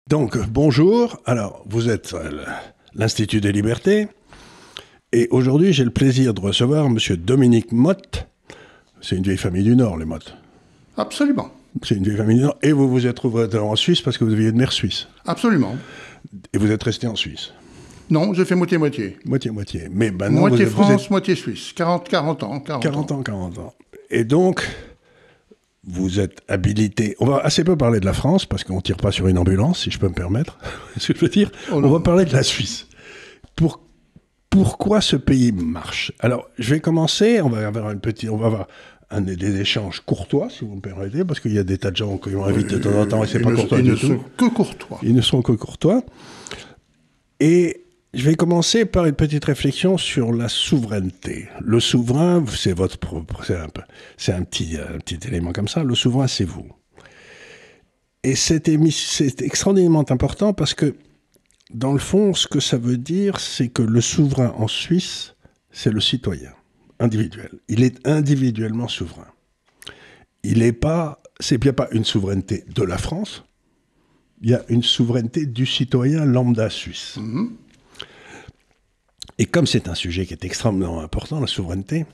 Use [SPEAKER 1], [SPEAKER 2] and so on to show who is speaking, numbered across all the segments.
[SPEAKER 1] Donc, bonjour. Alors, vous êtes à l'Institut des Libertés. Et aujourd'hui, j'ai le plaisir de recevoir M. Dominique Motte. C'est une vieille famille du Nord, les Motte.
[SPEAKER 2] Absolument.
[SPEAKER 1] C'est une vieille famille du Nord. Et vous vous êtes trouvé en Suisse parce que vous aviez une mère suisse.
[SPEAKER 2] Absolument.
[SPEAKER 1] Et vous êtes resté en Suisse.
[SPEAKER 2] Non, j'ai fait moitié-moitié.
[SPEAKER 1] Moitié-moitié. Mais maintenant,
[SPEAKER 2] moitié
[SPEAKER 1] vous
[SPEAKER 2] France,
[SPEAKER 1] êtes...
[SPEAKER 2] moitié Suisse. 40 ans.
[SPEAKER 1] 40 ans. Et donc, vous êtes habilité... On va assez peu parler de la France, parce qu'on ne tire pas sur une ambulance, si je peux me permettre. Ce que je veux dire, on va parler de la Suisse. Pourquoi ce pays marche? Alors, je vais commencer, on va avoir des échanges courtois, si vous me permettez, parce qu'il y a des tas de gens qui ont invité de temps en temps, et c'est pas courtois du tout. Ils ne sont que courtois. Et je vais commencer par une petite réflexion sur la souveraineté. Le souverain, c'est votre propre, c'est un petit élément comme ça. Le souverain, c'est vous. Et c'est extraordinairement important parce que, dans le fond, ce que ça veut dire, c'est que le souverain en Suisse, c'est le citoyen individuel. Il est individuellement souverain. Il n'y a pas une souveraineté de la France, il y a une souveraineté du citoyen lambda suisse. Mmh. Et comme c'est un sujet qui est extrêmement important, la souveraineté,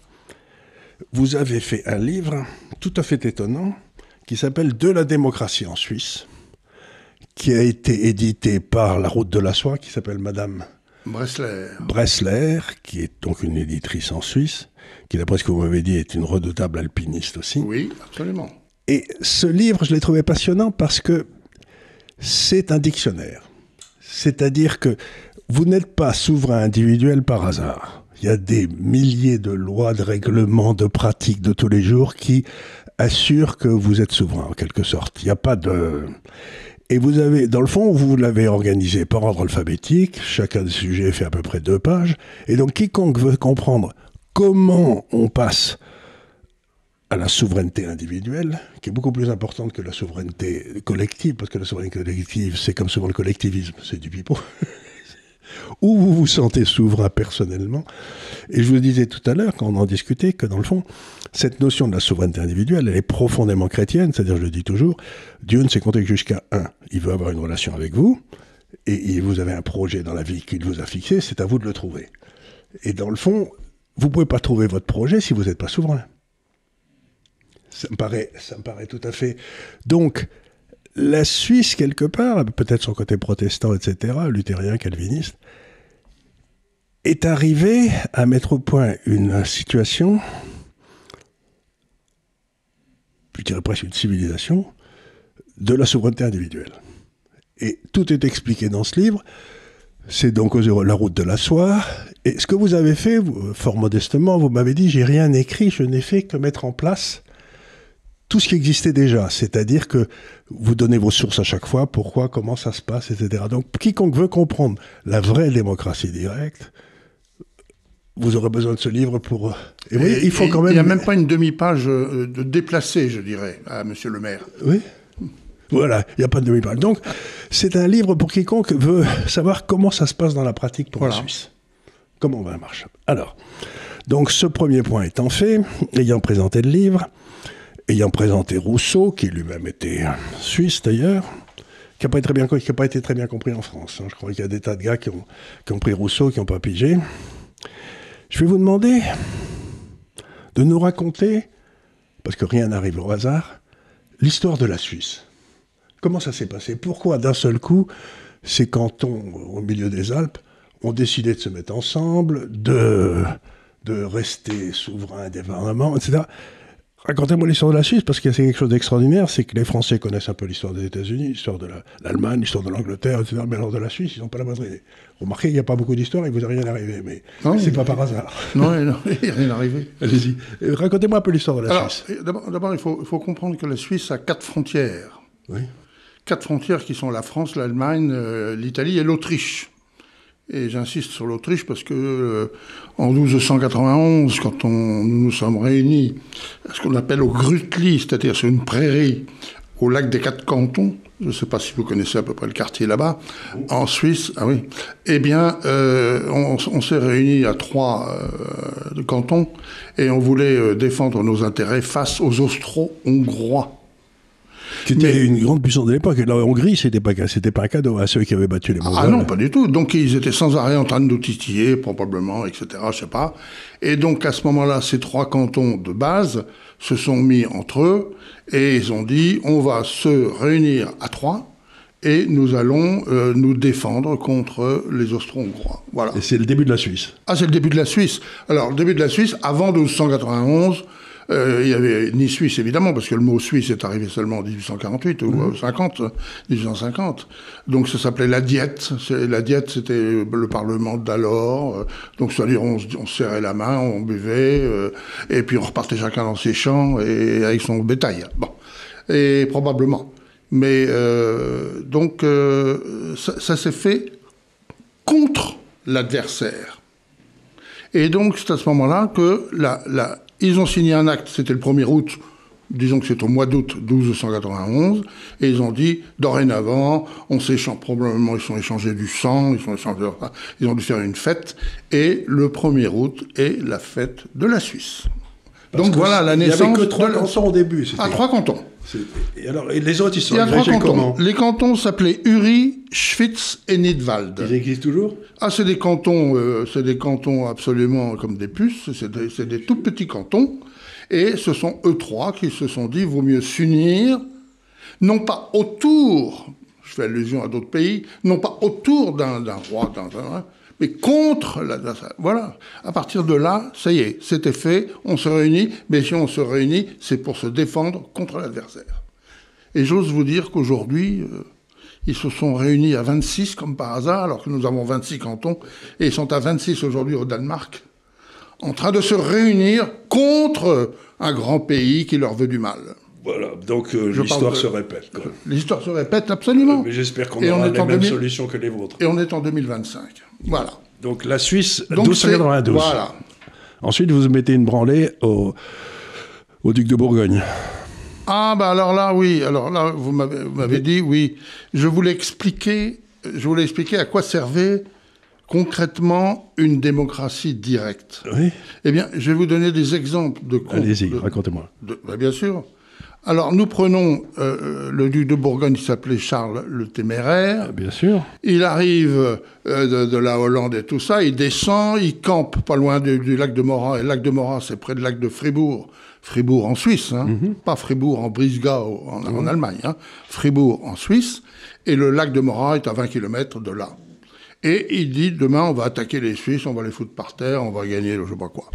[SPEAKER 1] vous avez fait un livre tout à fait étonnant qui s'appelle « De la démocratie en Suisse », qui a été édité par La Route de la Soie, qui s'appelle Madame Bressler, qui est donc une éditrice en Suisse, qui, d'après ce que vous m'avez dit, est une redoutable alpiniste aussi.
[SPEAKER 2] Oui, absolument.
[SPEAKER 1] Et ce livre, je l'ai trouvé passionnant parce que c'est un dictionnaire. C'est-à-dire que vous n'êtes pas souverain individuel par hasard. Il y a des milliers de lois, de règlements, de pratiques de tous les jours qui assurent que vous êtes souverain, en quelque sorte. Il n'y a pas de... Et vous avez, dans le fond, vous l'avez organisé par ordre alphabétique. Chacun des sujets fait à peu près 2 pages. Et donc, quiconque veut comprendre comment on passe à la souveraineté individuelle, qui est beaucoup plus importante que la souveraineté collective, parce que la souveraineté collective, c'est comme souvent le collectivisme, c'est du pipeau. Où vous vous sentez souverain personnellement. Et je vous disais tout à l'heure, quand on en discutait, que dans le fond, cette notion de la souveraineté individuelle, elle est profondément chrétienne, c'est-à-dire, je le dis toujours, Dieu ne s'est compté que jusqu'à 1. Il veut avoir une relation avec vous, et vous avez un projet dans la vie qu'il vous a fixé, c'est à vous de le trouver. Et dans le fond, vous ne pouvez pas trouver votre projet si vous n'êtes pas souverain. Ça me paraît tout à fait... Donc, la Suisse, quelque part, peut-être son côté protestant, etc., luthérien, calviniste, est arrivée à mettre au point une situation, je dirais presque une civilisation, de la souveraineté individuelle. Et tout est expliqué dans ce livre. C'est donc La Route de la Soie. Et ce que vous avez fait, fort modestement, vous m'avez dit, j'ai rien écrit, je n'ai fait que mettre en place tout ce qui existait déjà, c'est-à-dire que vous donnez vos sources à chaque fois, pourquoi, comment ça se passe, etc. Donc, quiconque veut comprendre la vraie démocratie directe, vous aurez besoin de ce livre pour... Et oui, il faut quand même...
[SPEAKER 2] Il n'y a même pas une demi-page de déplacé, je dirais, à Monsieur le maire.
[SPEAKER 1] Oui. Voilà, il n'y a pas de demi-page. Donc, c'est un livre pour quiconque veut savoir comment ça se passe dans la pratique pour la Suisse. Comment ça marche. Alors, donc ce premier point étant fait, ayant présenté le livre... ayant présenté Rousseau, qui lui-même était suisse d'ailleurs, qui n'a pas été très bien compris en France. Je crois qu'il y a des tas de gars qui ont pris Rousseau, qui n'ont pas pigé. Je vais vous demander de nous raconter, parce que rien n'arrive au hasard, l'histoire de la Suisse. Comment ça s'est passé? Pourquoi d'un seul coup, ces cantons au milieu des Alpes ont décidé de se mettre ensemble, de rester souverains indépendamment, etc. Racontez-moi l'histoire de la Suisse, parce que c'est quelque chose d'extraordinaire, c'est que les Français connaissent un peu l'histoire des États-Unis, l'histoire de l'Allemagne, l'histoire de l'Angleterre, etc. Mais alors de la Suisse, ils n'ont pas la moindre idée. Remarquez, il n'y a pas beaucoup d'histoire, il ne vous est rien arrivé, mais c'est pas par hasard.
[SPEAKER 2] Non, il n'est rien arrivé.
[SPEAKER 1] Allez-y. Racontez-moi un peu l'histoire de la Suisse.
[SPEAKER 2] D'abord, il faut comprendre que la Suisse a 4 frontières.
[SPEAKER 1] Oui.
[SPEAKER 2] 4 frontières qui sont la France, l'Allemagne, l'Italie et l'Autriche. Et j'insiste sur l'Autriche parce que en 1291, quand nous nous sommes réunis à ce qu'on appelle au Grütli, c'est-à-dire sur une prairie au lac des 4 cantons, je ne sais pas si vous connaissez à peu près le quartier là-bas, en Suisse, ah oui, eh bien, on s'est réunis à 3 cantons et on voulait défendre nos intérêts face aux Austro-Hongrois.
[SPEAKER 1] Qui était une grande puissance de l'époque. Et la Hongrie, c'était pas un cadeau à ceux qui avaient battu les Mongols.
[SPEAKER 2] Ah non, pas du tout. Donc ils étaient sans arrêt en train de nous titiller, probablement, etc. Je sais pas. Et donc à ce moment-là, ces 3 cantons de base se sont mis entre eux et ils ont dit on va se réunir à 3 et nous allons nous défendre contre les Austro-Hongrois. Voilà.
[SPEAKER 1] Et c'est le début de la Suisse.
[SPEAKER 2] Ah, c'est le début de la Suisse. Alors, le début de la Suisse, avant 1291, il y avait ni Suisse, évidemment, parce que le mot Suisse est arrivé seulement en 1848 ou 1850. Donc, ça s'appelait la Diète. La Diète, c'était le Parlement d'alors. Donc, c'est-à-dire, on se serrait la main, on buvait, et puis on repartait chacun dans ses champs et avec son bétail. Bon. Et probablement. Mais donc, ça s'est fait contre l'adversaire. Et donc, c'est à ce moment-là que ils ont signé un acte, c'était le 1er août, disons que c'est au mois d'août 1291, et ils ont dit, dorénavant, probablement ils ont échangé du sang, ils ont dû faire une fête, et le 1er août est la fête de la Suisse. Donc voilà la naissance.
[SPEAKER 1] Il n'y avait que 3 cantons au début.
[SPEAKER 2] Ah, 3 cantons.
[SPEAKER 1] Et les autres, ils sont
[SPEAKER 2] agrégés
[SPEAKER 1] comment ?
[SPEAKER 2] Les cantons s'appelaient Uri, Schwyz et Nidwald.
[SPEAKER 1] Ils existent toujours ?
[SPEAKER 2] Ah, c'est des cantons absolument comme des puces. C'est des tout petits cantons. Et ce sont eux 3 qui se sont dit, vaut mieux s'unir, non pas autour, je fais allusion à d'autres pays, non pas autour d'un roi, mais contre l'adversaire. Voilà. À partir de là, ça y est, c'était fait, on se réunit, mais si on se réunit, c'est pour se défendre contre l'adversaire. Et j'ose vous dire qu'aujourd'hui, ils se sont réunis à 26 comme par hasard, alors que nous avons 26 cantons, et ils sont à 26 aujourd'hui au Danemark, en train de se réunir contre un grand pays qui leur veut du mal.
[SPEAKER 1] Voilà, donc l'histoire se répète.
[SPEAKER 2] L'histoire se répète absolument.
[SPEAKER 1] Mais j'espère qu'on aura les mêmes solutions que les vôtres.
[SPEAKER 2] Et on est en 2025. Voilà.
[SPEAKER 1] Donc la Suisse, 1292.
[SPEAKER 2] Voilà.
[SPEAKER 1] Ensuite, vous mettez une branlée au duc de Bourgogne.
[SPEAKER 2] Ah, bah alors là, oui. Alors là, vous m'avez dit, oui. Je voulais expliquer à quoi servait concrètement une démocratie directe.
[SPEAKER 1] Oui.
[SPEAKER 2] Eh bien, je vais vous donner des exemples de...
[SPEAKER 1] Allez-y, racontez-moi.
[SPEAKER 2] Bien sûr. Alors, nous prenons le duc de Bourgogne qui s'appelait Charles le Téméraire.
[SPEAKER 1] Bien sûr.
[SPEAKER 2] Il arrive de la Hollande et tout ça, il descend, il campe pas loin du lac de Morat. Et le lac de Morat, c'est près du lac de Fribourg. Fribourg en Suisse, hein. Pas Fribourg en Brisgau en Allemagne. Hein. Fribourg en Suisse. Et le lac de Morat est à 20 km de là. Et il dit, demain, on va attaquer les Suisses, on va les foutre par terre, on va gagner je sais pas quoi.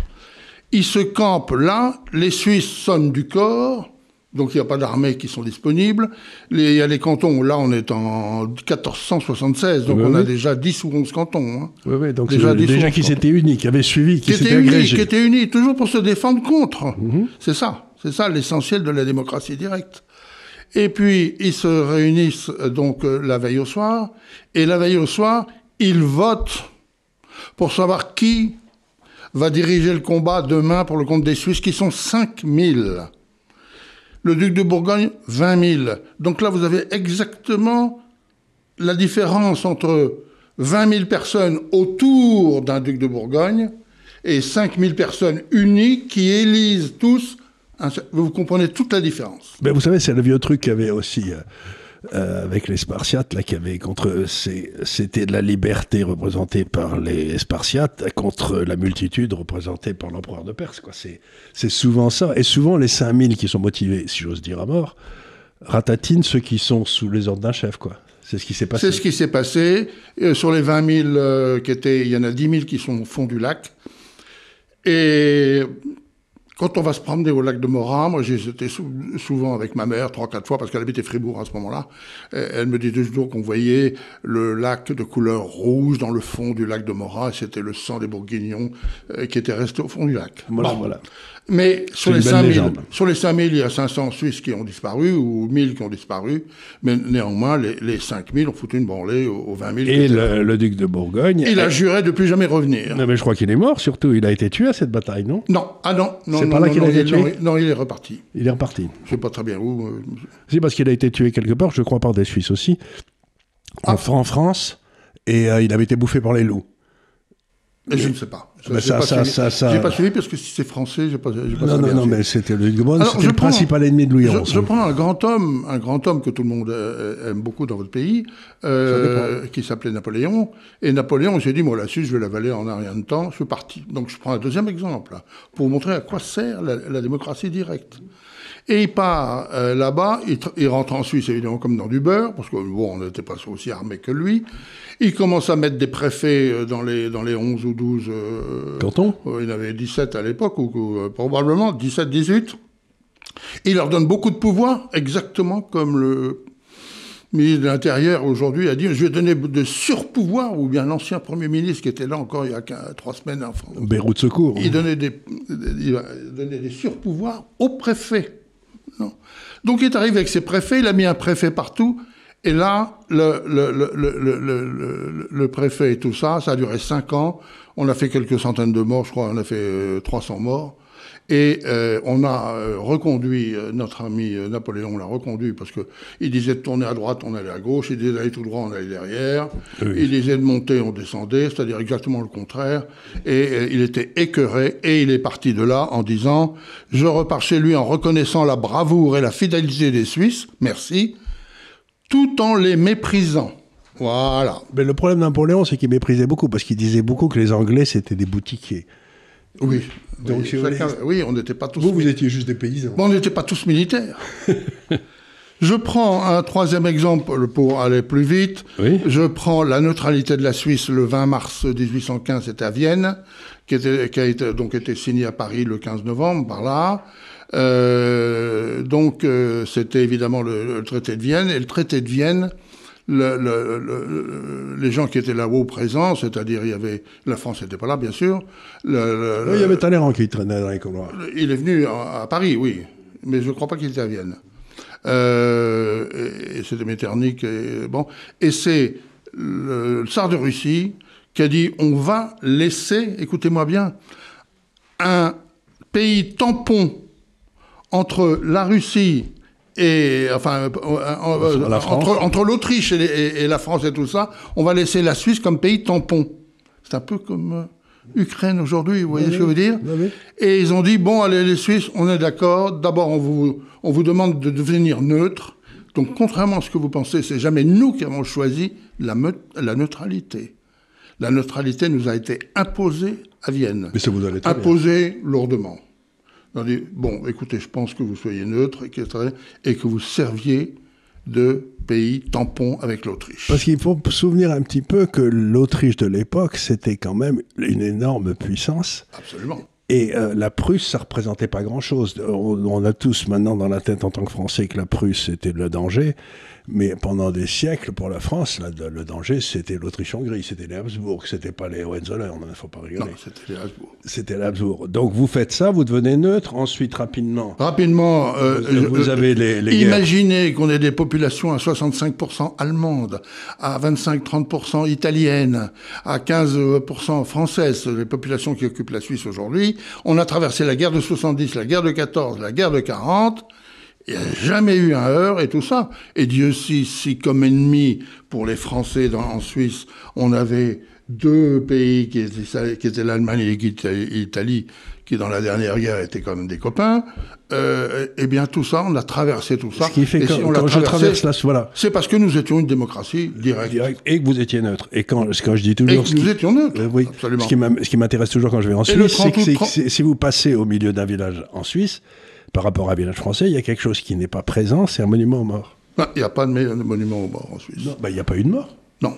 [SPEAKER 2] Il se campe là, les Suisses sonnent du corps... Donc il n'y a pas d'armées qui sont disponibles. Il y a les cantons, là on est en 1476, donc on a déjà 10 ou 11 cantons. Hein.
[SPEAKER 1] Oui, donc déjà qui s'étaient unis, qui avaient suivi, qui s'étaient agrégés.
[SPEAKER 2] Qui étaient unis, toujours pour se défendre contre. C'est ça l'essentiel de la démocratie directe. Et puis ils se réunissent donc la veille au soir, et la veille au soir, ils votent pour savoir qui va diriger le combat demain pour le compte des Suisses, qui sont 5000. Le duc de Bourgogne, 20 000. Donc là, vous avez exactement la différence entre 20 000 personnes autour d'un duc de Bourgogne et 5 000 personnes unies qui élisent tous. Vous comprenez toute la différence.
[SPEAKER 1] Ben vous savez, c'est le vieux truc qu'il y avait aussi avec les Spartiates, là, qui avait contre c'était de la liberté représentée par les Spartiates contre la multitude représentée par l'empereur de Perse, quoi. C'est souvent ça. Et souvent, les 5000 qui sont motivés, si j'ose dire, à mort, ratatinent ceux qui sont sous les ordres d'un chef, quoi. C'est ce qui s'est passé.
[SPEAKER 2] C'est ce qui s'est passé. Sur les 20 000 il y en a 10 000 qui sont au fond du lac. Et quand on va se promener au lac de Morat, moi j'étais souvent avec ma mère, 3-4 fois, parce qu'elle habitait Fribourg à ce moment-là. Elle me dit toujours qu'on voyait le lac de couleur rouge dans le fond du lac de Morat, et c'était le sang des Bourguignons qui était resté au fond du lac.
[SPEAKER 1] Voilà.
[SPEAKER 2] Mais sur les 5000, il y a 500 Suisses qui ont disparu, ou 1000 qui ont disparu, mais néanmoins, les 5000 ont foutu une branlée aux 20 000.
[SPEAKER 1] Et le duc de Bourgogne...
[SPEAKER 2] Il a juré de plus jamais revenir.
[SPEAKER 1] Non, mais je crois qu'il est mort, surtout. Il a été tué à cette bataille, non ?
[SPEAKER 2] Non.
[SPEAKER 1] C'est par là qu'il a été tué ?
[SPEAKER 2] Non, il est reparti.
[SPEAKER 1] Il est reparti.
[SPEAKER 2] Je sais pas très bien où.
[SPEAKER 1] Si, parce qu'il a été tué quelque part, je crois par des Suisses aussi, en France, et il avait été bouffé par les loups.
[SPEAKER 2] Je ne sais pas.
[SPEAKER 1] Mais
[SPEAKER 2] J'ai pas suivi parce que si c'est français, j'ai pas
[SPEAKER 1] Non, mais c'était le Hugh c'était le principal ennemi de Louis XI.
[SPEAKER 2] Je prends un grand homme que tout le monde aime beaucoup dans votre pays, qui s'appelait Napoléon. Et Napoléon, il s'est dit, moi, la Suisse, je vais l'avaler en un rien de temps, je suis parti. Donc je prends un deuxième exemple, là, pour vous montrer à quoi sert la démocratie directe. Et il part là-bas, il rentre en Suisse, évidemment, comme dans du beurre, parce que, bon, on n'était pas aussi armés que lui. Il commence à mettre des préfets dans les 11 ou 12...
[SPEAKER 1] cantons.
[SPEAKER 2] Il y en avait 17 à l'époque, ou probablement 17, 18. Il leur donne beaucoup de pouvoir, exactement comme le ministre de l'Intérieur aujourd'hui a dit, je vais donner de surpouvoir, ou bien l'ancien Premier ministre qui était là encore il y a 3 semaines en France.
[SPEAKER 1] Beyrouth Secours.
[SPEAKER 2] Il donnait des surpouvoirs aux préfets. Non. Donc il est arrivé avec ses préfets, il a mis un préfet partout, et là, le préfet et tout ça, ça a duré 5 ans, on a fait quelques centaines de morts, je crois, on a fait 300 morts, et on a reconduit, notre ami Napoléon, on l'a reconduit, parce qu'il disait de tourner à droite, on allait à gauche, il disait d'aller tout droit, on allait derrière, oui. Il disait de monter, on descendait, c'est-à-dire exactement le contraire, et il était écœuré, et il est parti de là en disant « Je repars chez lui en reconnaissant la bravoure et la fidélité des Suisses, merci », tout en les méprisant. Voilà.
[SPEAKER 1] Mais le problème de Napoléon, c'est qu'il méprisait beaucoup, parce qu'il disait beaucoup que les Anglais, c'était des boutiquiers.
[SPEAKER 2] Oui.
[SPEAKER 1] Donc,
[SPEAKER 2] oui, on n'était pas tous...
[SPEAKER 1] Vous étiez juste des paysans.
[SPEAKER 2] Bon, on n'était pas tous militaires. Je prends un troisième exemple pour aller plus vite.
[SPEAKER 1] Oui.
[SPEAKER 2] Je prends la neutralité de la Suisse le 20 mars 1815, c'était à Vienne, qui a été signée à Paris le 15 novembre, par là. C'était évidemment le traité de Vienne, et le traité de Vienne, les gens qui étaient là-haut présents, c'est-à-dire il y avait la France n'était pas là bien sûr.
[SPEAKER 1] Il y avait Talleyrand qui traînait dans les couloirs.
[SPEAKER 2] Il est venu à Paris, oui, mais je ne crois pas qu'il était à Vienne. Et c'était Metternich. Et c'est le tsar de Russie qui a dit on va laisser, écoutez-moi bien, un pays tampon entre la Russie et entre l'Autriche et la France et tout ça, on va laisser la Suisse comme pays tampon. C'est un peu comme Ukraine aujourd'hui, vous voyez ce que je veux dire ?
[SPEAKER 1] Oui.
[SPEAKER 2] Et ils ont dit bon, allez les Suisses, on est d'accord. D'abord, on vous demande de devenir neutre. Donc, contrairement à ce que vous pensez, c'est jamais nous qui avons choisi la neutralité. La neutralité nous a été imposée à Vienne.
[SPEAKER 1] Mais ça vous allait très
[SPEAKER 2] imposée lourdement. On a dit, bon, écoutez, je pense que vous soyez neutre et que vous serviez de pays tampon avec l'Autriche.
[SPEAKER 1] Parce qu'il faut se souvenir un petit peu que l'Autriche de l'époque, c'était quand même une énorme puissance.
[SPEAKER 2] Absolument.
[SPEAKER 1] Et la Prusse, ça représentait pas grand-chose. On a tous maintenant dans la tête en tant que Français que la Prusse, c'était le danger. Mais pendant des siècles, pour la France, le danger, c'était l'Autriche-Hongrie, c'était les Habsbourg, c'était pas les Hohenzollern, il ne faut pas rigoler.
[SPEAKER 2] Non, c'était les Habsbourg.
[SPEAKER 1] C'était les Habsbourg. Donc vous faites ça, vous devenez neutre, ensuite rapidement...
[SPEAKER 2] vous
[SPEAKER 1] avez les
[SPEAKER 2] imaginez qu'on ait des populations à 65% allemandes, à 25-30% italiennes, à 15% françaises, les populations qui occupent la Suisse aujourd'hui. On a traversé la guerre de 70, la guerre de 14, la guerre de 40... Il n'y a jamais eu un heurt et tout ça. Et Dieu sait si comme ennemi pour les Français en Suisse, on avait 2 pays qui étaient l'Allemagne et l'Italie, qui dans la dernière guerre étaient quand même des copains. Eh bien tout ça, on a traversé tout ça.
[SPEAKER 1] Ce qui fait que quand je traverse là, voilà.
[SPEAKER 2] C'est parce que nous étions une démocratie directe.
[SPEAKER 1] Et que vous étiez neutre. Et quand je dis toujours...
[SPEAKER 2] Et que nous étions neutres,
[SPEAKER 1] oui,
[SPEAKER 2] absolument.
[SPEAKER 1] Ce qui m'intéresse toujours quand je vais en Suisse, c'est que si vous passez au milieu d'un village en Suisse... Par rapport à un village français, il y a quelque chose qui n'est pas présent, c'est un monument aux morts.
[SPEAKER 2] Non, il n'y a pas de monument aux morts en Suisse.
[SPEAKER 1] Non, il n'y a pas eu de mort.
[SPEAKER 2] Non,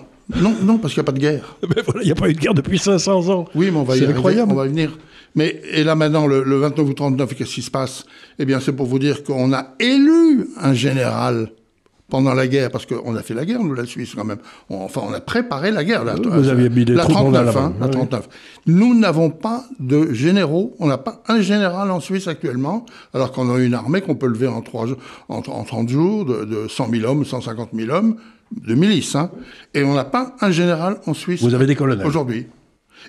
[SPEAKER 2] parce qu'il n'y a pas de guerre.
[SPEAKER 1] Mais voilà, il n'y a pas eu de guerre depuis 500 ans.
[SPEAKER 2] Oui, mais on va y arriver,
[SPEAKER 1] incroyable.
[SPEAKER 2] On va y venir. Et là maintenant, le 29 ou 39, qu'est-ce qui se passe ? Eh bien, c'est pour vous dire qu'on a élu un général pendant la guerre, parce qu'on a fait la guerre, nous, la Suisse, quand même. On a préparé la guerre.
[SPEAKER 1] Vous aviez mis des troupes en
[SPEAKER 2] la 39. Nous n'avons pas de généraux. On n'a pas un général en Suisse actuellement, alors qu'on a une armée qu'on peut lever en 30 jours, de 100 000 hommes, 150 000 hommes, de milices. Hein. Et on n'a pas un général en Suisse.
[SPEAKER 1] Vous avez des colonels.
[SPEAKER 2] Aujourd'hui.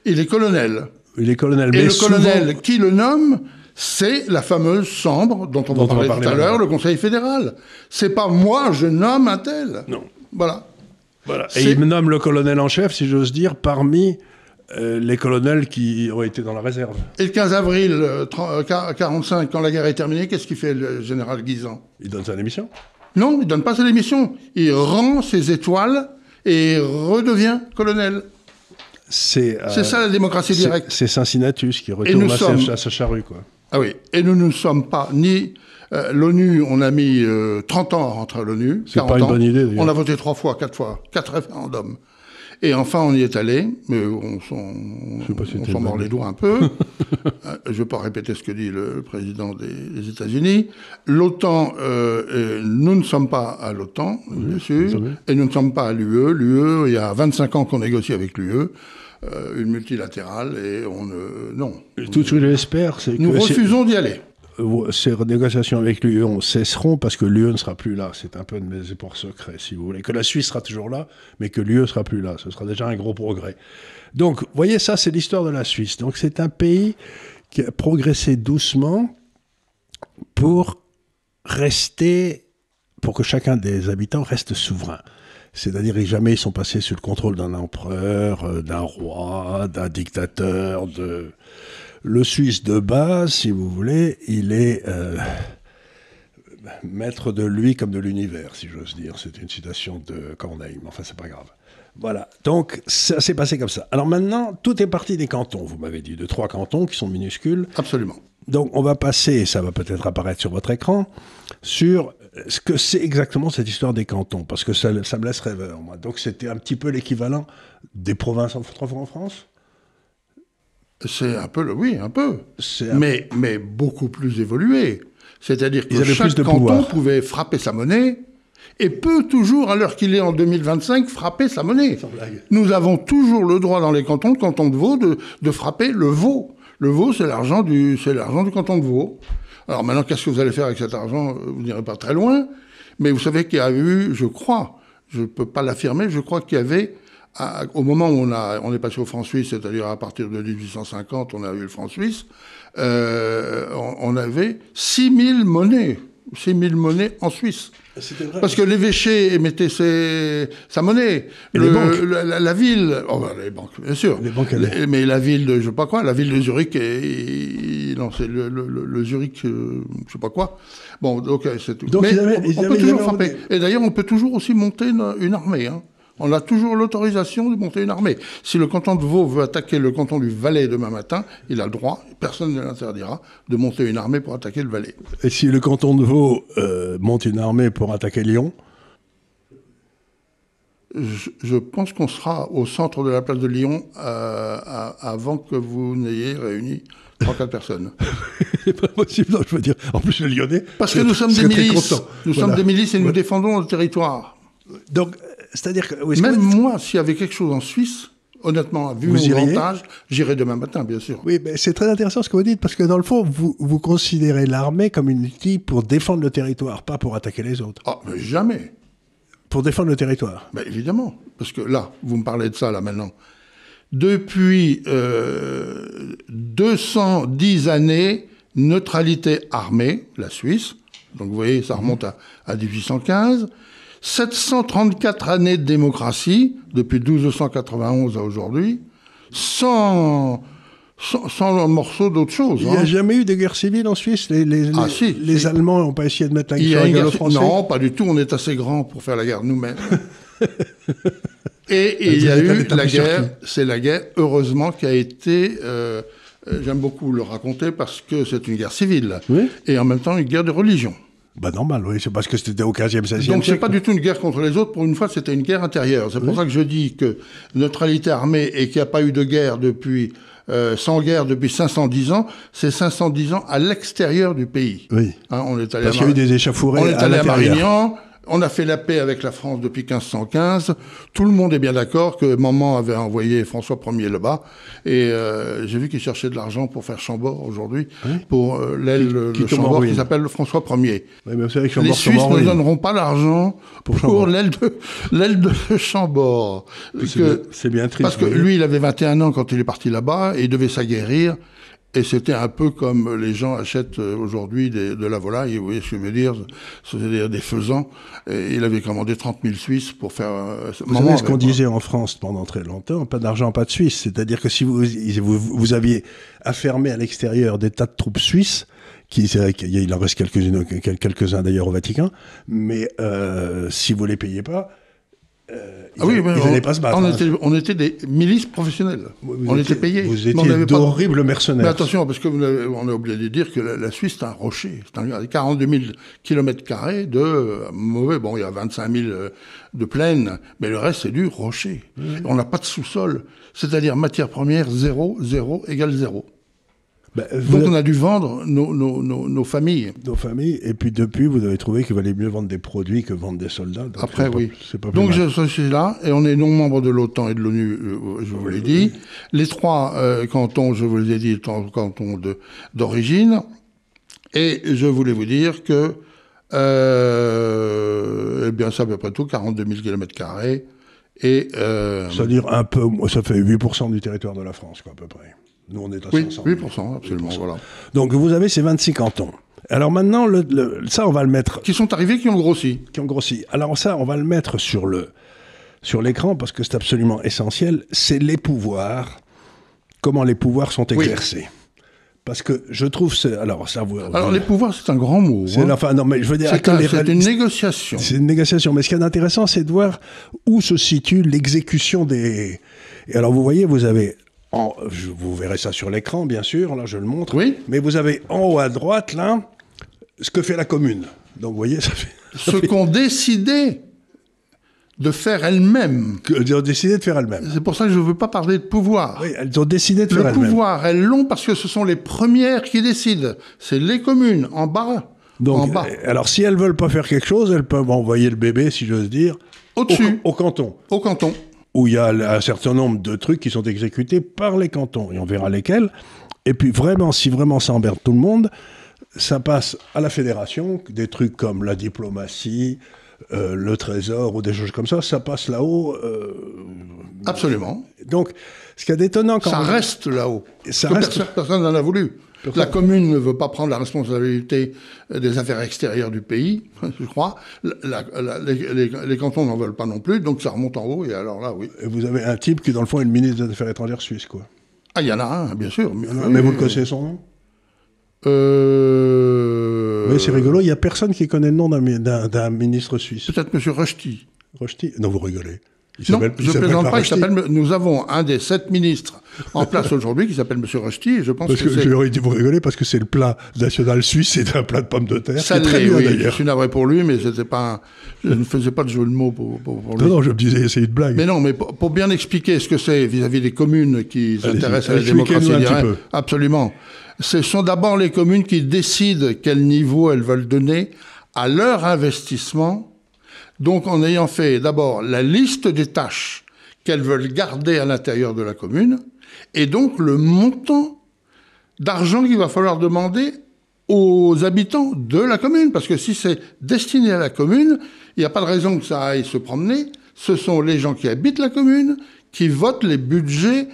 [SPEAKER 2] Et les colonels.
[SPEAKER 1] Et les colonels.
[SPEAKER 2] Et le colonel, qui le nomme, c'est la fameuse chambre dont on va parler tout à l'heure, le Conseil fédéral. C'est pas moi, je nomme un tel.
[SPEAKER 1] Non.
[SPEAKER 2] Voilà.
[SPEAKER 1] Et il me nomme le colonel en chef, si j'ose dire, parmi Les colonels qui ont été dans la réserve.
[SPEAKER 2] Et le 15 avril 1945, quand la guerre est terminée, qu'est-ce qu'il fait le général Guisan?
[SPEAKER 1] Il donne sa démission?
[SPEAKER 2] Non, il ne donne pas sa démission. Il rend ses étoiles et redevient colonel. C'est ça la démocratie directe.
[SPEAKER 1] C'est Cincinnatus qui retourne à sa charrue, quoi.
[SPEAKER 2] Ah oui, et nous ne sommes pas ni... l'ONU, on a mis 30 ans à rentrer à l'ONU.
[SPEAKER 1] C'est pas une bonne idée, d'ailleurs.
[SPEAKER 2] On a voté 3 fois, 4 référendums. Et enfin, on y est allé, mais on s'en mord les doigts un peu. Je ne vais pas répéter ce que dit le président des États-Unis. L'OTAN, nous ne sommes pas à l'OTAN, bien sûr, et nous ne sommes pas à l'UE. L'UE, il y a 25 ans qu'on négocie avec l'UE, une multilatérale, et non.
[SPEAKER 1] Tout ce que j'espère, c'est que...
[SPEAKER 2] Nous refusons d'y aller.
[SPEAKER 1] Ces négociations avec l'UE cesseront parce que l'UE ne sera plus là. C'est un peu de mes efforts secrets, si vous voulez. Que la Suisse sera toujours là, mais que l'UE ne sera plus là. Ce sera déjà un gros progrès. Donc, vous voyez, ça, c'est l'histoire de la Suisse. Donc, c'est un pays qui a progressé doucement pour que chacun des habitants reste souverain. C'est-à-dire que jamais ils sont passés sous le contrôle d'un empereur, d'un roi, d'un dictateur, Le Suisse de base, si vous voulez, il est maître de lui comme de l'univers, si j'ose dire. C'est une citation de Corneille, mais enfin, c'est pas grave. Voilà, donc ça s'est passé comme ça. Alors maintenant, tout est parti des cantons, vous m'avez dit, de 3 cantons qui sont minuscules.
[SPEAKER 2] Absolument.
[SPEAKER 1] Donc on va passer, ça va peut-être apparaître sur votre écran, sur ce que c'est exactement cette histoire des cantons, parce que ça me laisse rêveur, moi. Donc c'était un petit peu l'équivalent des provinces en France ?
[SPEAKER 2] C'est un peu, oui, un peu. Mais beaucoup plus évolué. C'est-à-dire que chaque canton pouvait frapper sa monnaie et peut toujours, à l'heure qu'il est en 2025, frapper sa monnaie. Nous avons toujours le droit dans les cantons, le canton de Vaud, de frapper le Vaud. Le Vaud, c'est l'argent du canton de Vaud. Alors maintenant, qu'est-ce que vous allez faire avec cet argent? Vous n'irez pas très loin. Mais vous savez qu'il y a eu, je crois, je ne peux pas l'affirmer, je crois qu'il y avait... Au moment où on est passé au franc suisse, c'est-à-dire à partir de 1850, on a eu le franc suisse, on avait 6000 monnaies. 6000 monnaies en Suisse.
[SPEAKER 1] Vrai,
[SPEAKER 2] parce que l'évêché émettait sa monnaie.
[SPEAKER 1] Les banques.
[SPEAKER 2] La ville... les banques, bien sûr.
[SPEAKER 1] Les banques,
[SPEAKER 2] mais la ville de, je sais pas quoi, la ville de Zurich, non, c'est le Zurich, je sais pas quoi. Bon, donc c'est tout.
[SPEAKER 1] Donc,
[SPEAKER 2] on peut toujours frapper. Et d'ailleurs, on peut toujours aussi monter une armée, hein. On a toujours l'autorisation de monter une armée. Si le canton de Vaud veut attaquer le canton du Valais demain matin, il a le droit, personne ne l'interdira, de monter une armée pour attaquer le Valais.
[SPEAKER 1] Et si le canton de Vaud monte une armée pour attaquer Lyon ?
[SPEAKER 2] Je pense qu'on sera au centre de la place de Lyon avant que vous n'ayez réuni 3-4 personnes.
[SPEAKER 1] C'est pas possible, non, je veux dire. En plus, le Lyonnais...
[SPEAKER 2] Parce que nous sommes des milices. Nous sommes des milices et nous défendons le territoire.
[SPEAKER 1] Donc... C'est-à-dire que...
[SPEAKER 2] Même moi, s'il y avait quelque chose en Suisse, honnêtement, vu mon grand âge, j'irais demain matin, bien sûr.
[SPEAKER 1] Oui, mais c'est très intéressant ce que vous dites, parce que dans le fond, vous considérez l'armée comme une outil pour défendre le territoire, pas pour attaquer les autres.
[SPEAKER 2] Ah, mais jamais.
[SPEAKER 1] Pour défendre le territoire.
[SPEAKER 2] Ben, évidemment. Parce que là, vous me parlez de ça, là, maintenant. Depuis 210 années, neutralité armée, la Suisse. Donc, vous voyez, ça remonte à 1815. 734 années de démocratie, depuis 1291 à aujourd'hui, sans un morceau d'autre chose.
[SPEAKER 1] Il n'y a jamais eu de guerre civile en Suisse? Les Allemands n'ont pas essayé de mettre la guerre aux Français?
[SPEAKER 2] Non, pas du tout. On est assez grands pour faire la guerre nous-mêmes. Et il y a eu la guerre, c'est la guerre, heureusement, qui a été... j'aime beaucoup le raconter parce que c'est une guerre civile.
[SPEAKER 1] Oui.
[SPEAKER 2] Et en même temps, une guerre de religion.
[SPEAKER 1] Bah normal, oui, c'est parce que c'était au 15e, 16e siècle.
[SPEAKER 2] Donc c'est pas du tout une guerre contre les autres, pour une fois c'était une guerre intérieure. C'est pour ça que je dis que neutralité armée et qu'il n'y a pas eu de guerre depuis, sans guerre depuis 510 ans, c'est 510 ans à l'extérieur du pays.
[SPEAKER 1] Oui,
[SPEAKER 2] hein, on est allé
[SPEAKER 1] parce qu'il y a eu des échauffourées
[SPEAKER 2] à l'intérieur. On est allé à Marignan, on a fait la paix avec la France depuis 1515. Tout le monde est bien d'accord que maman avait envoyé François Ier là-bas. Et j'ai vu qu'il cherchait de l'argent pour faire Chambord aujourd'hui, pour l'aile de Chambord qui s'appelle François Ier.
[SPEAKER 1] Oui, mais vous savez que
[SPEAKER 2] les Suisses ne donneront pas l'argent pour l'aile de Chambord.
[SPEAKER 1] C'est bien triste.
[SPEAKER 2] Parce que lui, il avait 21 ans quand il est parti là-bas et il devait s'aguerrir. Et c'était un peu comme les gens achètent aujourd'hui de la volaille, vous voyez ce que je veux dire, c'est-à-dire des faisans. Et il avait commandé 30 000 Suisses pour faire...
[SPEAKER 1] Vous savez ce qu'on disait en France pendant très longtemps, pas d'argent, pas de Suisse. C'est-à-dire que si vous aviez affermé à l'extérieur des tas de troupes suisses, il en reste quelques-uns d'ailleurs au Vatican, mais si vous ne les payez pas, ils n'allaient pas se battre.
[SPEAKER 2] On était des milices professionnelles. On était payés.
[SPEAKER 1] Vous étiez d'horribles mercenaires.
[SPEAKER 2] Mais attention, parce qu'on a oublié de dire que la Suisse, c'est un rocher. C'est 42 000 km² de mauvais. Bon, il y a 25 000 de plaine, mais le reste, c'est du rocher. On n'a pas de sous-sol. C'est-à-dire matière première, 0, 0 égale 0. Donc on a dû vendre nos familles.
[SPEAKER 1] Nos familles, et puis depuis, vous avez trouvé qu'il valait mieux vendre des produits que vendre des soldats. Donc
[SPEAKER 2] après, oui. Donc je suis là, et on est non-membre de l'OTAN et de l'ONU, je vous l'ai dit. Les 3 cantons, je vous les ai dit, sont cantons d'origine. Et je voulais vous dire que, eh bien, c'est à peu près tout, 42 000 km².
[SPEAKER 1] C'est-à-dire un peu, ça fait 8% du territoire de la France, quoi, à peu près. Nous, on est à 500 000.
[SPEAKER 2] 8%, absolument, 8%. Voilà.
[SPEAKER 1] Donc, vous avez ces 26 cantons. Alors maintenant, ça, on va le mettre...
[SPEAKER 2] Qui sont arrivés, qui ont grossi.
[SPEAKER 1] Qui ont grossi. Alors ça, on va le mettre sur l'écran, parce que c'est absolument essentiel. C'est les pouvoirs, comment les pouvoirs sont exercés. Oui. Parce que je trouve... Alors,
[SPEAKER 2] les pouvoirs, c'est un grand mot.
[SPEAKER 1] Enfin, non, mais je veux dire...
[SPEAKER 2] C'est une négociation.
[SPEAKER 1] C'est une négociation. Mais ce qui est intéressant, c'est de voir où se situe l'exécution des... Et alors, vous voyez, vous avez... vous verrez ça sur l'écran, bien sûr, là je le montre.
[SPEAKER 2] Oui.
[SPEAKER 1] Mais vous avez en haut à droite, là, ce que fait la commune. Donc vous voyez,
[SPEAKER 2] ce qu'ont décidé de faire elles-mêmes.
[SPEAKER 1] Elles ont décidé de faire elles-mêmes.
[SPEAKER 2] C'est pour ça que je ne veux pas parler de pouvoir.
[SPEAKER 1] Oui, elles ont décidé de faire elles-mêmes.
[SPEAKER 2] Le pouvoir, elles l'ont parce que ce sont les premières qui décident. C'est les communes, en bas.
[SPEAKER 1] Donc,
[SPEAKER 2] en bas.
[SPEAKER 1] Alors si elles ne veulent pas faire quelque chose, elles peuvent envoyer le bébé, si j'ose dire,
[SPEAKER 2] au-dessus.
[SPEAKER 1] Au canton.
[SPEAKER 2] Au canton.
[SPEAKER 1] Où il y a un certain nombre de trucs qui sont exécutés par les cantons, et on verra lesquels. Et puis vraiment, si vraiment ça emmerde tout le monde, ça passe à la fédération, des trucs comme la diplomatie, le trésor, ou des choses comme ça passe là-haut.
[SPEAKER 2] Absolument.
[SPEAKER 1] Donc, ce qui est étonnant quand
[SPEAKER 2] ça reste là-haut. Personne n'en a voulu. La commune ne veut pas prendre la responsabilité des affaires extérieures du pays, je crois. Les cantons n'en veulent pas non plus, donc ça remonte en haut, et alors là, oui.
[SPEAKER 1] Et vous avez un type qui, dans le fond, est le ministre des Affaires étrangères suisse, quoi.
[SPEAKER 2] Ah, il y en a un, bien sûr.
[SPEAKER 1] Mais vous connaissez son nom Oui, c'est rigolo, il n'y a personne qui connaît le nom d'un ministre suisse.
[SPEAKER 2] Peut-être M. Rushdie.
[SPEAKER 1] Rushdie ? Non, vous rigolez.
[SPEAKER 2] Non, je ne plaisante pas, nous avons un des 7 ministres en place aujourd'hui qui s'appelle M. Rushdie, et je pense que c'est...
[SPEAKER 1] J'aurais dit, vous rigolez, parce que c'est le plat national suisse, c'est un plat de pommes de terre.
[SPEAKER 2] Ça l'est, oui, je suis navré pour lui, mais je ne faisais pas de jeu de mots pour lui.
[SPEAKER 1] Non, je me disais, c'est une blague.
[SPEAKER 2] Mais non, mais pour bien expliquer ce que c'est vis-à-vis des communes qui s'intéressent à la démocratie directe, absolument. Ce sont d'abord les communes qui décident quel niveau elles veulent donner à leur investissement. Donc, en ayant fait d'abord la liste des tâches qu'elles veulent garder à l'intérieur de la commune, et donc le montant d'argent qu'il va falloir demander aux habitants de la commune. Parce que si c'est destiné à la commune, il n'y a pas de raison que ça aille se promener. Ce sont les gens qui habitent la commune qui votent les budgets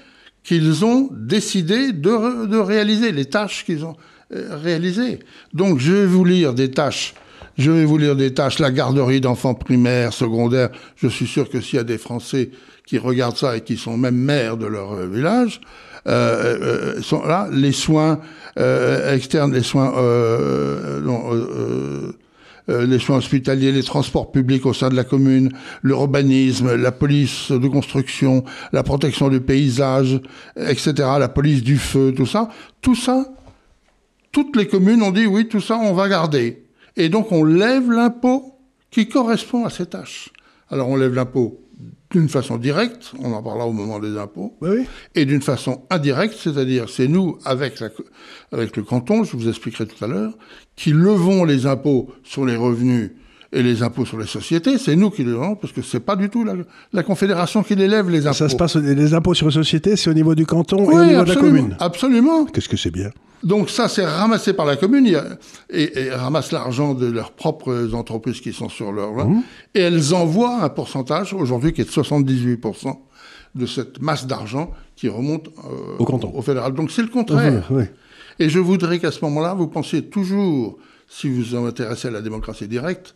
[SPEAKER 2] qu'ils ont décidé de réaliser, les tâches qu'ils ont réalisées. Donc, je vais vous lire des tâches. La garderie d'enfants primaires, secondaires. Je suis sûr que s'il y a des Français qui regardent ça et qui sont même maires de leur village, sont là. Les soins externes, les soins hospitaliers, les transports publics au sein de la commune, l'urbanisme, la police de construction, la protection du paysage, etc., la police du feu, tout ça, toutes les communes ont dit oui, tout ça on va garder. Et donc, on lève l'impôt qui correspond à ces tâches. Alors, on lève l'impôt d'une façon directe, on en parlera au moment des impôts,
[SPEAKER 1] oui.
[SPEAKER 2] Et d'une façon indirecte, c'est-à-dire, c'est nous, avec le canton, je vous expliquerai tout à l'heure, qui levons les impôts sur les revenus et les impôts sur les sociétés, c'est nous qui les levons, parce que c'est pas du tout la Confédération qui les lève, les impôts.
[SPEAKER 1] Ça se passe, les impôts sur les sociétés, c'est au niveau du canton et au niveau de la commune.
[SPEAKER 2] Absolument.
[SPEAKER 1] Qu'est-ce que c'est bien.
[SPEAKER 2] Donc ça, c'est ramassé par la commune, et ramassent l'argent de leurs propres entreprises qui sont sur leur... Et elles envoient un pourcentage, aujourd'hui, qui est de 78% de cette masse d'argent qui remonte
[SPEAKER 1] au canton.
[SPEAKER 2] Au fédéral. Donc c'est le contraire.
[SPEAKER 1] Oui.
[SPEAKER 2] Et je voudrais qu'à ce moment-là, vous pensiez toujours, si vous vous intéressez à la démocratie directe,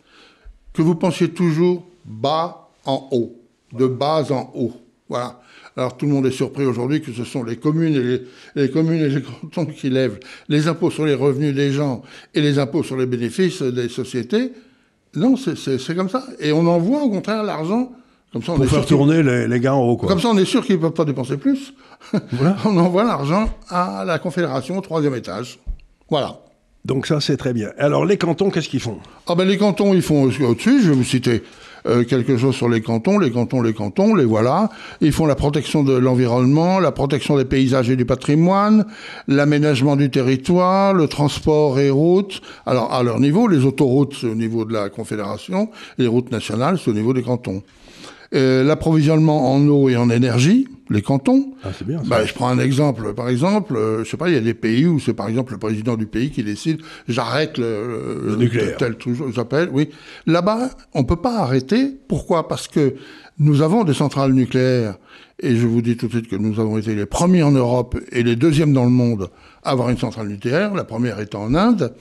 [SPEAKER 2] que vous pensiez toujours bas en haut, de bas en haut. Voilà. Alors tout le monde est surpris aujourd'hui que ce sont les communes et les cantons qui lèvent les impôts sur les revenus des gens et les impôts sur les bénéfices des sociétés. Non, c'est comme ça. Et on envoie au contraire l'argent. Comme ça,
[SPEAKER 1] pour faire tourner les gars en haut, quoi.
[SPEAKER 2] Comme ça, on est sûr qu'ils ne peuvent pas dépenser plus.
[SPEAKER 1] Voilà.
[SPEAKER 2] On envoie l'argent à la Confédération au 3e étage. Voilà.
[SPEAKER 1] Donc ça, c'est très bien. Alors, les cantons, qu'est-ce qu'ils font?
[SPEAKER 2] Ah ben, les cantons, ils font au-dessus. Je vais vous citer quelque chose sur les cantons, les voilà. Ils font la protection de l'environnement, la protection des paysages et du patrimoine, l'aménagement du territoire, le transport et routes. Alors, à leur niveau, les autoroutes, c'est au niveau de la Confédération, et les routes nationales, c'est au niveau des cantons. L'approvisionnement en eau et en énergie, les cantons.
[SPEAKER 1] Ah, c'est bien, ça.
[SPEAKER 2] Bah, je prends un exemple. Par exemple, je sais pas, il y a des pays où c'est par exemple le président du pays qui décide j'arrête le
[SPEAKER 1] nucléaire.
[SPEAKER 2] Tel j'appelle, oui. Là-bas, on peut pas arrêter. Pourquoi? Parce que nous avons des centrales nucléaires. Et je vous dis tout de suite que nous avons été les premiers en Europe et les deuxièmes dans le monde à avoir une centrale nucléaire. La première étant en Inde.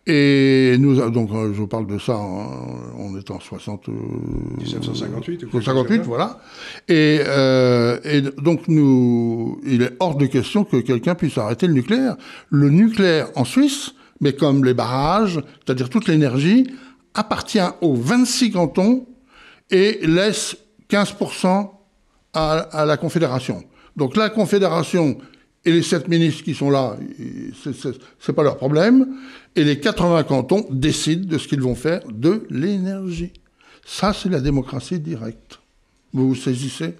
[SPEAKER 2] Et nous, donc, je vous parle de ça en étant
[SPEAKER 1] 1758 ou
[SPEAKER 2] 58, voilà. Et donc, il est hors de question que quelqu'un puisse arrêter le nucléaire. Le nucléaire en Suisse, mais comme les barrages, c'est-à-dire toute l'énergie, appartient aux 26 cantons et laisse 15% à la Confédération. Donc, la Confédération et les 7 ministres qui sont là, c'est pas leur problème. Et les 80 cantons décident de ce qu'ils vont faire de l'énergie. Ça, c'est la démocratie directe. Vous vous saisissez?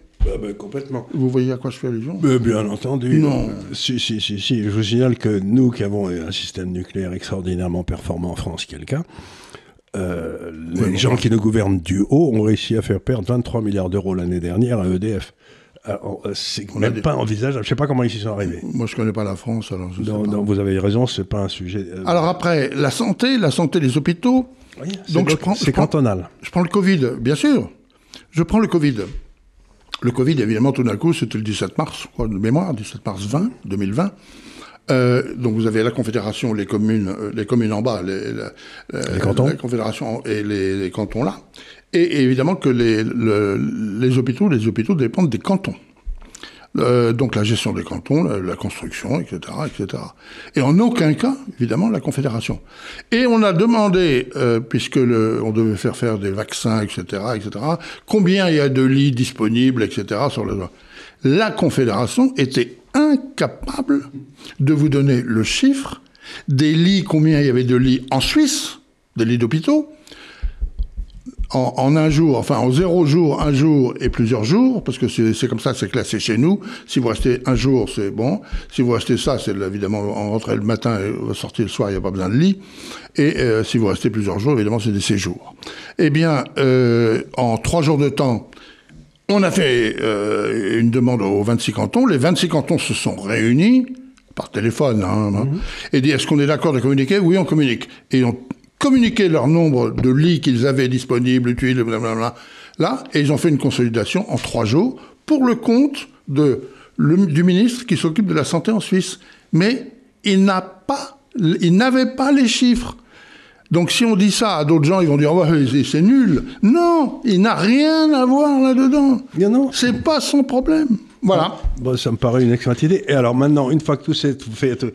[SPEAKER 1] Complètement.
[SPEAKER 2] Vous voyez à quoi je fais allusion?
[SPEAKER 1] Bien entendu.
[SPEAKER 2] Non.
[SPEAKER 1] Si. Je vous signale que nous, qui avons un système nucléaire extraordinairement performant en France, qui est le cas, les gens qui nous gouvernent du haut ont réussi à faire perdre 23 milliards d'euros l'année dernière à EDF. Alors, c'est même pas envisageable. Je ne sais pas comment ils y sont arrivés.
[SPEAKER 2] Moi, je ne connais pas la France, alors je sais pas.
[SPEAKER 1] Non, vous avez raison, c'est pas un sujet.
[SPEAKER 2] Alors après, la santé des hôpitaux.
[SPEAKER 1] Oui,
[SPEAKER 2] Donc
[SPEAKER 1] c'est cantonal.
[SPEAKER 2] Je prends le Covid, bien sûr. Je prends le Covid. Le Covid, évidemment, tout d'un coup, c'était le 17 mars, je crois, de mémoire, 17 mars 2020. Donc vous avez la Confédération, les communes en bas, les
[SPEAKER 1] cantons,
[SPEAKER 2] la Confédération et les cantons là. Et évidemment que les hôpitaux dépendent des cantons. Donc la gestion des cantons, la construction, etc., etc. Et en aucun cas, évidemment, la Confédération. Et on a demandé, puisque on devait faire des vaccins, etc., combien il y a de lits disponibles, etc. sur le. La Confédération était incapable de vous donner le chiffre des lits, combien il y avait de lits en Suisse, des lits d'hôpitaux, en un jour, enfin en 0 jour, 1 jour et plusieurs jours, parce que c'est comme ça, c'est classé chez nous. Si vous restez 1 jour, c'est bon. Si vous restez ça, c'est évidemment, on rentrait le matin et vous sortez le soir, il n'y a pas besoin de lit. Et si vous restez plusieurs jours, évidemment, c'est des séjours. Eh bien, en 3 jours de temps, on a fait une demande aux 26 cantons. Les 26 cantons se sont réunis, par téléphone, et dit, est-ce qu'on est d'accord de communiquer? Oui, on communique. Et ils ont communiqué leur nombre de lits qu'ils avaient disponibles, tuiles, blablabla, là, et ils ont fait une consolidation en 3 jours pour le compte du ministre qui s'occupe de la santé en Suisse. Mais il n'avait pas les chiffres. Donc si on dit ça à d'autres gens, ils vont dire oh, c'est nul. Non, il n'a rien à voir là-dedans.
[SPEAKER 1] Non.
[SPEAKER 2] C'est pas son problème. Voilà.
[SPEAKER 1] Bon, ça me paraît une excellente idée. Et alors maintenant, une fois que tout c'est fait,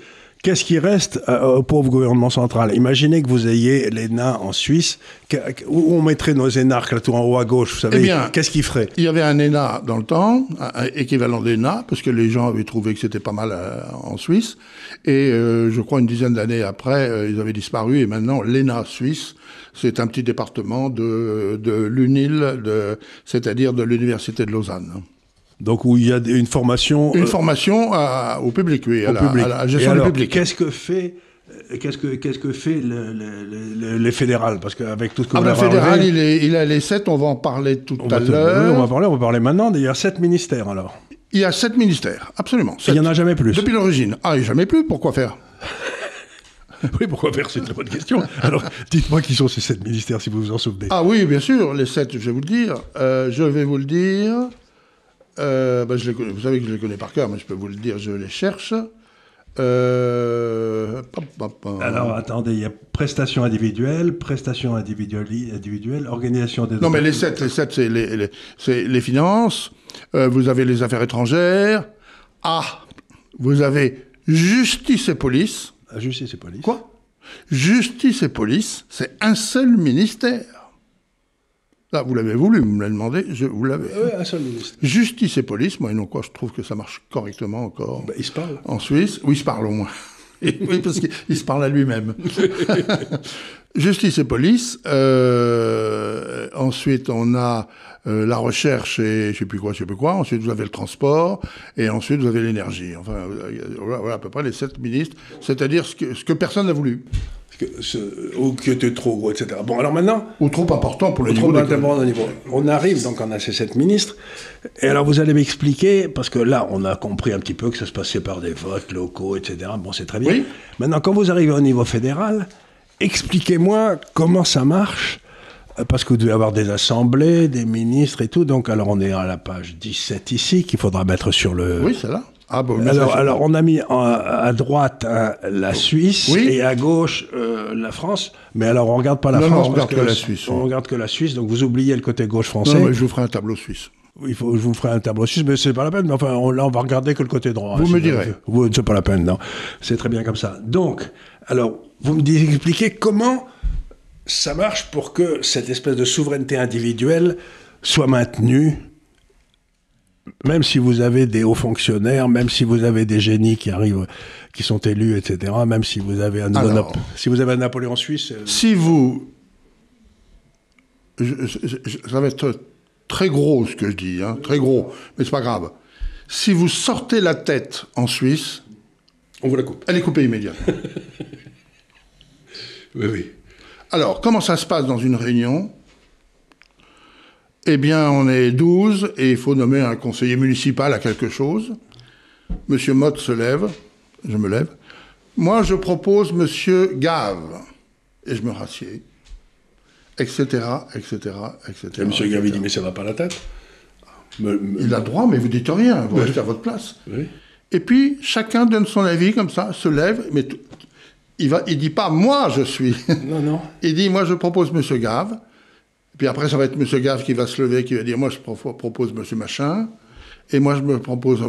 [SPEAKER 1] qu'est-ce qui reste au pauvre gouvernement central? Imaginez que vous ayez l'ENA en Suisse. Où on mettrait nos énarques, là, tout en haut à gauche, vous savez, qu'est-ce qu'ils feraient?
[SPEAKER 2] Il y avait un ENA dans le temps, un équivalent d'ENA, parce que les gens avaient trouvé que c'était pas mal en Suisse. Et je crois une dizaine d'années après, ils avaient disparu. Et maintenant, l'ENA suisse, c'est un petit département de l'UNIL, c'est-à-dire de l'Université de Lausanne.
[SPEAKER 1] Donc où il y a une formation...
[SPEAKER 2] Une formation au public, oui, à la gestion du public.
[SPEAKER 1] Qu'est-ce que fait les fédérales? Parce qu'avec tout ce que vous avez
[SPEAKER 2] le fédéral, il a les 7, on va en parler tout à l'heure.
[SPEAKER 1] Oui, on va parler maintenant. Il y a 7 ministères, alors.
[SPEAKER 2] Il y a 7 ministères, absolument. 7.
[SPEAKER 1] Il n'y en a jamais plus.
[SPEAKER 2] Depuis l'origine. Ah, il n'y a jamais plus, pourquoi faire?
[SPEAKER 1] Oui, pourquoi faire? C'est une bonne question. Alors, dites-moi qui sont ces 7 ministères, si vous vous en souvenez.
[SPEAKER 2] Ah oui, bien sûr, les 7, je vais vous le dire. Vous savez que je les connais par cœur, mais je peux vous le dire, je les cherche.
[SPEAKER 1] Alors, attendez, il y a prestations individuelles, organisation des...
[SPEAKER 2] Non, mais les 7, c'est les finances, vous avez les affaires étrangères, vous avez justice et police.
[SPEAKER 1] Justice et police.
[SPEAKER 2] Quoi ? Justice et police, c'est un seul ministère. Là, vous l'avez voulu, vous me l'avez demandé, vous l'avez.
[SPEAKER 1] Oui, un seul ministre.
[SPEAKER 2] Justice et police, moi, quoi, je trouve que ça marche correctement encore.
[SPEAKER 1] Il se parle.
[SPEAKER 2] En Suisse, oui, il se parle au moins. Oui, parce qu'il se parle à lui-même. Justice et police. Ensuite, on a la recherche et je sais plus quoi. Ensuite, vous avez le transport. Et ensuite, vous avez l'énergie. Enfin, voilà à peu près les 7 ministres. C'est-à-dire ce que personne n'a voulu.
[SPEAKER 1] Ou qui était trop gros, etc. Bon, alors maintenant...
[SPEAKER 2] Ou trop important pour le niveau.
[SPEAKER 1] On arrive, donc on a ces 7 ministres. Et alors vous allez m'expliquer, parce que là, on a compris un petit peu que ça se passait par des votes locaux, etc. Bon, c'est très bien.
[SPEAKER 2] Oui.
[SPEAKER 1] Maintenant, quand vous arrivez au niveau fédéral, expliquez-moi comment ça marche, parce que vous devez avoir des assemblées, des ministres et tout. Donc, alors on est à la page 17 ici, qu'il faudra mettre sur le...
[SPEAKER 2] Oui, c'est là.
[SPEAKER 1] Alors, on a mis à droite la Suisse et à gauche la France. Mais alors, on ne regarde pas la France.
[SPEAKER 2] Non, on regarde que la Suisse.
[SPEAKER 1] On regarde que la Suisse, donc vous oubliez le côté gauche français.
[SPEAKER 2] Non, mais je vous ferai un tableau suisse.
[SPEAKER 1] Je vous ferai un tableau suisse, mais c'est pas la peine. Enfin, là, on va regarder que le côté droit.
[SPEAKER 2] Vous me direz.
[SPEAKER 1] C'est pas la peine, non. C'est très bien comme ça. Donc, alors, vous me expliquez comment ça marche pour que cette espèce de souveraineté individuelle soit maintenue. Même si vous avez des hauts fonctionnaires, même si vous avez des génies qui arrivent, qui sont élus, etc., même si vous avez un Napoléon suisse...
[SPEAKER 2] Si vous... ça va être très gros ce que je dis, hein, très gros, mais c'est pas grave. Si vous sortez la tête en Suisse...
[SPEAKER 1] On vous la coupe.
[SPEAKER 2] Elle est coupée immédiatement.
[SPEAKER 1] Oui.
[SPEAKER 2] Alors, comment ça se passe dans une réunion ? Eh bien, on est 12 et il faut nommer un conseiller municipal à quelque chose. Monsieur Motte se lève, je me lève. Moi, je propose Monsieur Gave. Et je me rassieds. Etc.
[SPEAKER 1] Et Monsieur Gave, il dit, mais ça va pas la tête.
[SPEAKER 2] Il a droit, mais vous dites rien, vous restez à votre place.
[SPEAKER 1] Oui.
[SPEAKER 2] Et puis, chacun donne son avis comme ça, se lève, mais il dit pas, moi, je suis.
[SPEAKER 1] Non.
[SPEAKER 2] Il dit, moi, je propose Monsieur Gave. Puis après, ça va être M. Gave qui va se lever, qui va dire « Moi, je propose M. Machin, et moi, je me propose... »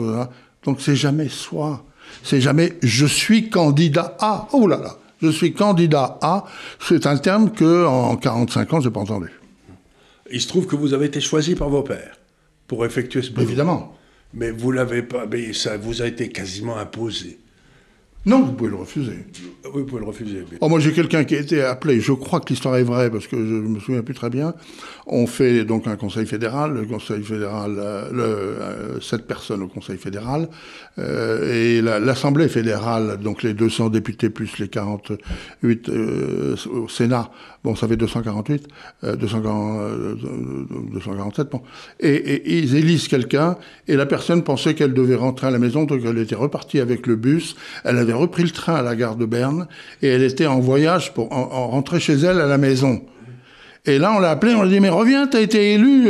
[SPEAKER 2] Donc, c'est jamais soi. C'est jamais « Je suis candidat à ». Oh là là, je suis candidat à. C'est un terme qu'en 45 ans, je n'ai pas entendu.
[SPEAKER 1] Il se trouve que vous avez été choisi par vos pairs pour effectuer ce boulot.
[SPEAKER 2] Évidemment.
[SPEAKER 1] Mais vous l'avez pas... Mais ça vous a été quasiment imposé.
[SPEAKER 2] Non, vous pouvez le refuser.
[SPEAKER 1] Oui, vous pouvez le refuser. Mais...
[SPEAKER 2] moi, j'ai quelqu'un qui a été appelé, je crois que l'histoire est vraie, parce que je ne me souviens plus très bien. On fait donc un conseil fédéral, le conseil fédéral, 7 personnes au conseil fédéral, et l'Assemblée fédérale, donc les 200 députés plus les 48 au Sénat, bon, ça fait 248, 247, bon. Et ils élisent quelqu'un, et la personne pensait qu'elle devait rentrer à la maison, donc elle était repartie avec le bus, elle avait repris le train à la gare de Berne, et elle était en voyage pour rentrer chez elle à la maison. Et là, on l'a appelé, on lui a dit, mais reviens, t'as été élu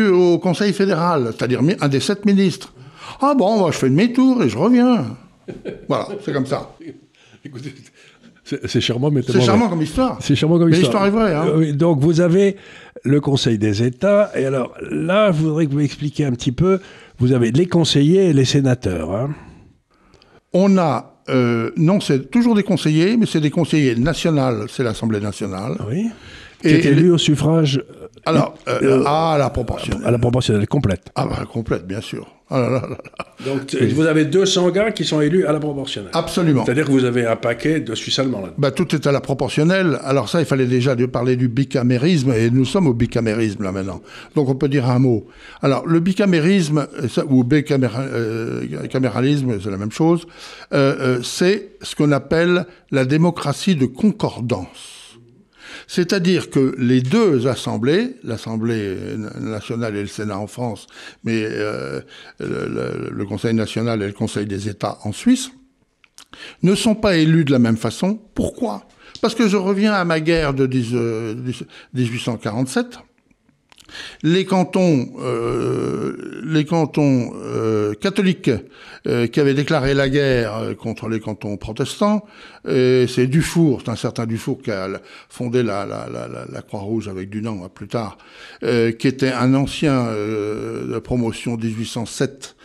[SPEAKER 2] au Conseil fédéral, c'est-à-dire un des 7 ministres. Ah bon, moi, je fais demi-tour et je reviens. Voilà, c'est comme ça.
[SPEAKER 1] Écoutez, c'est charmant, mais
[SPEAKER 2] c'est charmant comme histoire.
[SPEAKER 1] C'est charmant comme histoire.
[SPEAKER 2] Mais l'histoire est vraie. Hein.
[SPEAKER 1] Oui, donc, vous avez le Conseil des États, et alors, là, je voudrais que vous m'expliquiez un petit peu, vous avez les conseillers et les sénateurs, hein.
[SPEAKER 2] On a, non, c'est toujours des conseillers, mais c'est des conseillers nationaux, c'est l'Assemblée nationale.
[SPEAKER 1] Oui. Qui est élu au suffrage.
[SPEAKER 2] Alors, à la proportionnelle.
[SPEAKER 1] À la proportionnelle complète.
[SPEAKER 2] Ah, bah, complète, bien sûr. Ah là là là.
[SPEAKER 1] Donc, vous avez 200 gars qui sont élus à la proportionnelle.
[SPEAKER 2] Absolument.
[SPEAKER 1] C'est-à-dire que vous avez un paquet de Suisses allemands là.
[SPEAKER 2] Bah, tout est à la proportionnelle. Alors ça, il fallait déjà parler du bicamérisme, et nous sommes au bicamérisme là maintenant. Donc on peut dire un mot. Alors le bicamérisme, ou bicaméralisme, c'est la même chose, c'est ce qu'on appelle la démocratie de concordance. C'est-à-dire que les deux assemblées, l'Assemblée nationale et le Sénat en France, mais le Conseil national et le Conseil des États en Suisse, ne sont pas élus de la même façon. Pourquoi ? Parce que je reviens à ma guerre de 1847. Les cantons catholiques qui avaient déclaré la guerre contre les cantons protestants, c'est Dufour, c'est un certain Dufour qui a fondé la Croix-Rouge avec Dunant plus tard, qui était un ancien de promotion 1807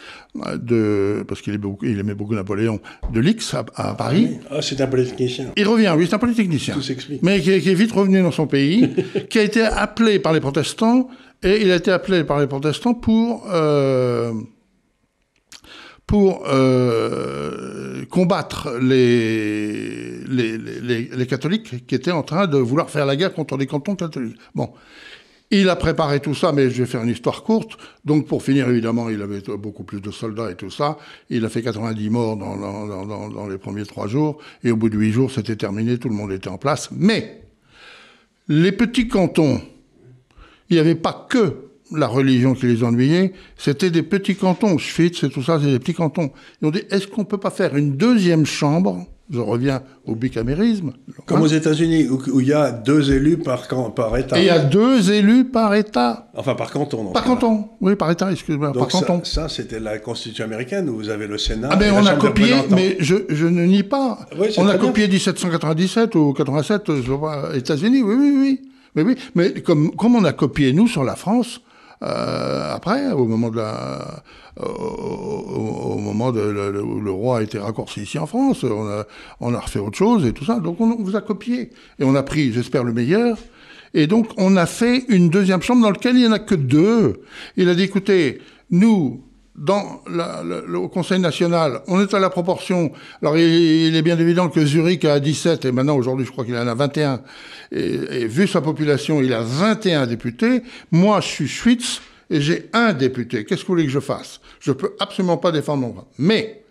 [SPEAKER 2] parce qu'il aimait beaucoup Napoléon, de l'X à Paris.
[SPEAKER 1] Ah, c'est un polytechnicien.
[SPEAKER 2] Il revient, oui, c'est un polytechnicien.
[SPEAKER 1] Tout s'explique.
[SPEAKER 2] Mais qui est vite revenu dans son pays, qui a été appelé par les protestants, et il a été appelé par les protestants pour combattre les catholiques qui étaient en train de vouloir faire la guerre contre les cantons catholiques. Bon. Il a préparé tout ça, mais je vais faire une histoire courte. Donc, pour finir, évidemment, il avait beaucoup plus de soldats et tout ça. Il a fait 90 morts dans les premiers 3 jours. Et au bout de 8 jours, c'était terminé, tout le monde était en place. Mais, les petits cantons, il n'y avait pas que la religion qui les ennuyait, c'était des petits cantons. Schwytz et tout ça, c'est des petits cantons. Ils ont dit, est-ce qu'on ne peut pas faire une deuxième chambre ? Je reviens au bicamérisme.
[SPEAKER 1] Comme aux États-Unis, où il y a 2 élus par État.
[SPEAKER 2] Et il y a 2 élus par État.
[SPEAKER 1] Enfin, par canton.
[SPEAKER 2] Par canton, oui, par État, excusez-moi,
[SPEAKER 1] donc
[SPEAKER 2] par canton.
[SPEAKER 1] Ça, c'était la Constitution américaine, où vous avez le Sénat.
[SPEAKER 2] Ah ben, on a copié, mais je ne nie pas.
[SPEAKER 1] Oui,
[SPEAKER 2] on a copié 1797 ou 87, je vois, États-Unis, oui. Mais comme on a copié, nous, sur la France, après, au moment où le roi a été raccourci ici en France, on a refait autre chose et tout ça. Donc on vous a copié. Et on a pris, j'espère, le meilleur. Et donc on a fait une deuxième chambre dans laquelle il n'y en a que 2. Il a dit, écoutez, nous, au Conseil national, on est à la proportion. Alors il est bien évident que Zurich a 17, et maintenant aujourd'hui je crois qu'il en a 21. Et vu sa population, il a 21 députés. Moi je suis Schwytz et j'ai 1 député. Qu'est-ce que vous voulez que je fasse ? Je ne peux absolument pas défendre mon droit. Mais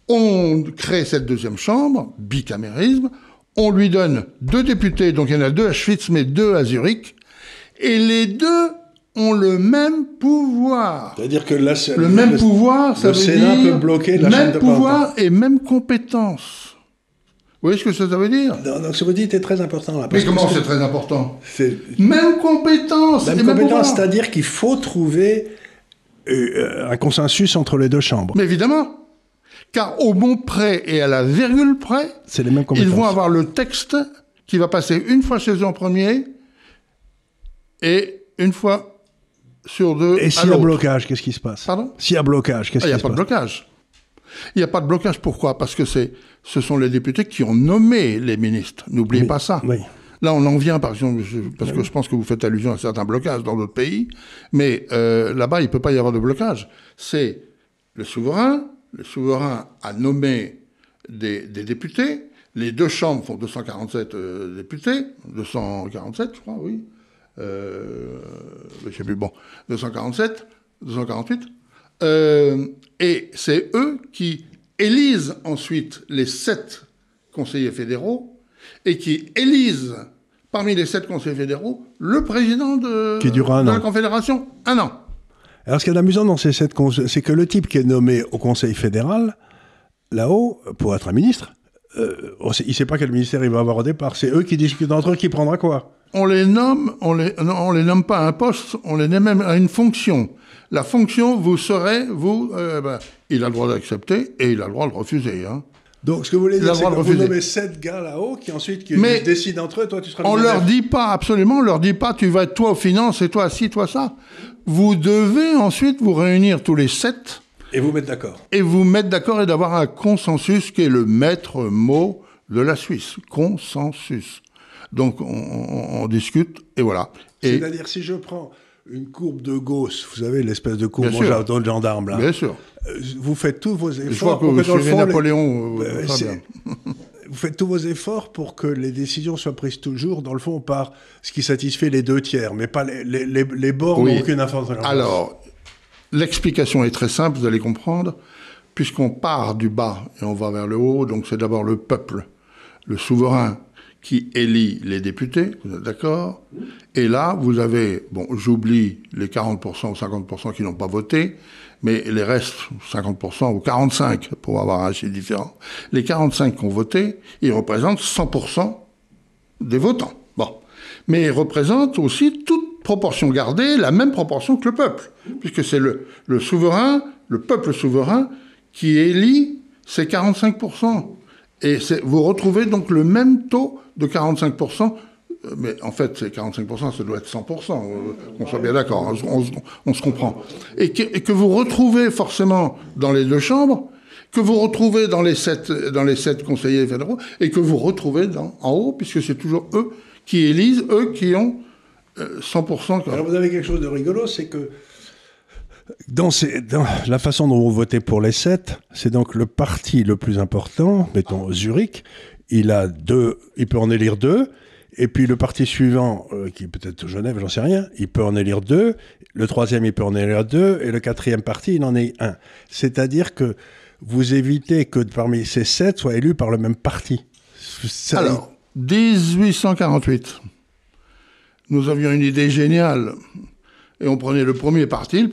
[SPEAKER 2] on crée cette deuxième chambre, bicamérisme, on lui donne 2 députés, donc il y en a 2 à Schwytz mais 2 à Zurich, et les 2 ont le même pouvoir.
[SPEAKER 1] C'est-à-dire que
[SPEAKER 2] le même pouvoir, ça
[SPEAKER 1] le
[SPEAKER 2] veut
[SPEAKER 1] Sénat
[SPEAKER 2] dire
[SPEAKER 1] peut bloquer la
[SPEAKER 2] même
[SPEAKER 1] chaîne de
[SPEAKER 2] pouvoir et même compétence. Vous voyez ce que ça veut dire ?
[SPEAKER 1] Donc ce que vous dites est très important là.
[SPEAKER 2] Mais comment c'est très important ?
[SPEAKER 1] C'est
[SPEAKER 2] même compétence.
[SPEAKER 1] même compétence, c'est-à-dire qu'il faut trouver un consensus entre les 2 chambres.
[SPEAKER 2] Mais évidemment. Car au mot près et à la virgule près,
[SPEAKER 1] c'est les mêmes compétences.
[SPEAKER 2] Ils vont avoir le texte qui va passer une fois chez eux en premier et une fois sur 2
[SPEAKER 1] Et s'il y a blocage, qu'est-ce qui se passe ?
[SPEAKER 2] Pardon ?
[SPEAKER 1] S'il y a blocage, qu'est-ce qui se passe ?
[SPEAKER 2] Il n'y a pas de blocage. Il n'y a pas de blocage, pourquoi ? Parce que ce sont les députés qui ont nommé les ministres. N'oubliez pas ça.
[SPEAKER 1] Oui.
[SPEAKER 2] Là, on en vient, par exemple, parce que je pense que vous faites allusion à certains blocages dans d'autres pays, mais là-bas, il ne peut pas y avoir de blocage. C'est le souverain a nommé des députés, les 2 chambres font 247 députés, 247, je crois, oui. Je sais plus, bon, 247, 248. Et c'est eux qui élisent ensuite les 7 conseillers fédéraux et qui élisent parmi les 7 conseillers fédéraux le président de la Confédération 1 an.
[SPEAKER 1] Alors ce qui est amusant dans ces 7 conseils, c'est que le type qui est nommé au Conseil fédéral, là-haut, pour être un ministre, il ne sait pas quel ministère il va avoir au départ. C'est eux qui discutent entre eux qui prendra quoi.
[SPEAKER 2] On les nomme pas à un poste, on les nomme même à une fonction. La fonction, vous serez, il a le droit d'accepter et il a le droit de refuser. Hein.
[SPEAKER 1] Donc, ce que vous voulez dire, c'est que vous nommez 7 gars là-haut qui ensuite décident entre eux, toi tu seras le
[SPEAKER 2] on leur dit pas, absolument, on leur dit pas, tu vas être toi aux finances et toi ci, toi ça. Vous devez ensuite vous réunir tous les 7.
[SPEAKER 1] Et vous mettre d'accord.
[SPEAKER 2] Et vous mettre d'accord et d'avoir un consensus qui est le maître mot de la Suisse. Consensus. Donc, on discute et voilà.
[SPEAKER 1] C'est-à-dire, si je prends une courbe de Gauss, vous savez, l'espèce de courbe de gendarme là.
[SPEAKER 2] Bien sûr.
[SPEAKER 1] Vous faites tous vos efforts.
[SPEAKER 2] Je vois que vous suivez Napoléon.
[SPEAKER 1] Vous faites tous vos efforts pour que les décisions soient prises toujours, dans le fond, par ce qui satisfait les 2 tiers, mais pas les bords n'ont aucune information.
[SPEAKER 2] Alors, l'explication est très simple, vous allez comprendre, puisqu'on part du bas et on va vers le haut, donc c'est d'abord le peuple, le souverain, qui élit les députés, vous êtes d'accord ? Et là, vous avez, j'oublie les 40% ou 50% qui n'ont pas voté, mais les restes, 50% ou 45%, pour avoir un chiffre différent, les 45 qui ont voté, ils représentent 100% des votants. Bon. Mais ils représentent aussi toute proportion gardée, la même proportion que le peuple, puisque c'est le souverain, le peuple souverain, qui élit ces 45%. Et vous retrouvez donc le même taux de 45%, mais en fait, ces 45%, ça doit être 100%, on soit bien d'accord, on se comprend. Et que vous retrouvez forcément dans les deux chambres, que vous retrouvez dans les sept conseillers fédéraux, et que vous retrouvez en haut, puisque c'est toujours eux qui élisent, eux qui ont 100%.
[SPEAKER 1] Alors vous avez quelque chose de rigolo, c'est que dans la façon dont vous votez pour les 7, c'est donc le parti le plus important, mettons Zurich, il peut en élire 2, et puis le parti suivant, qui est peut-être Genève, j'en sais rien, il peut en élire 2, le troisième il peut en élire 2, et le quatrième parti il en est 1. C'est-à-dire que vous évitez que parmi ces 7 soient élus par le même parti.
[SPEAKER 2] Alors, 1848, nous avions une idée géniale. Et on prenait le premier parti,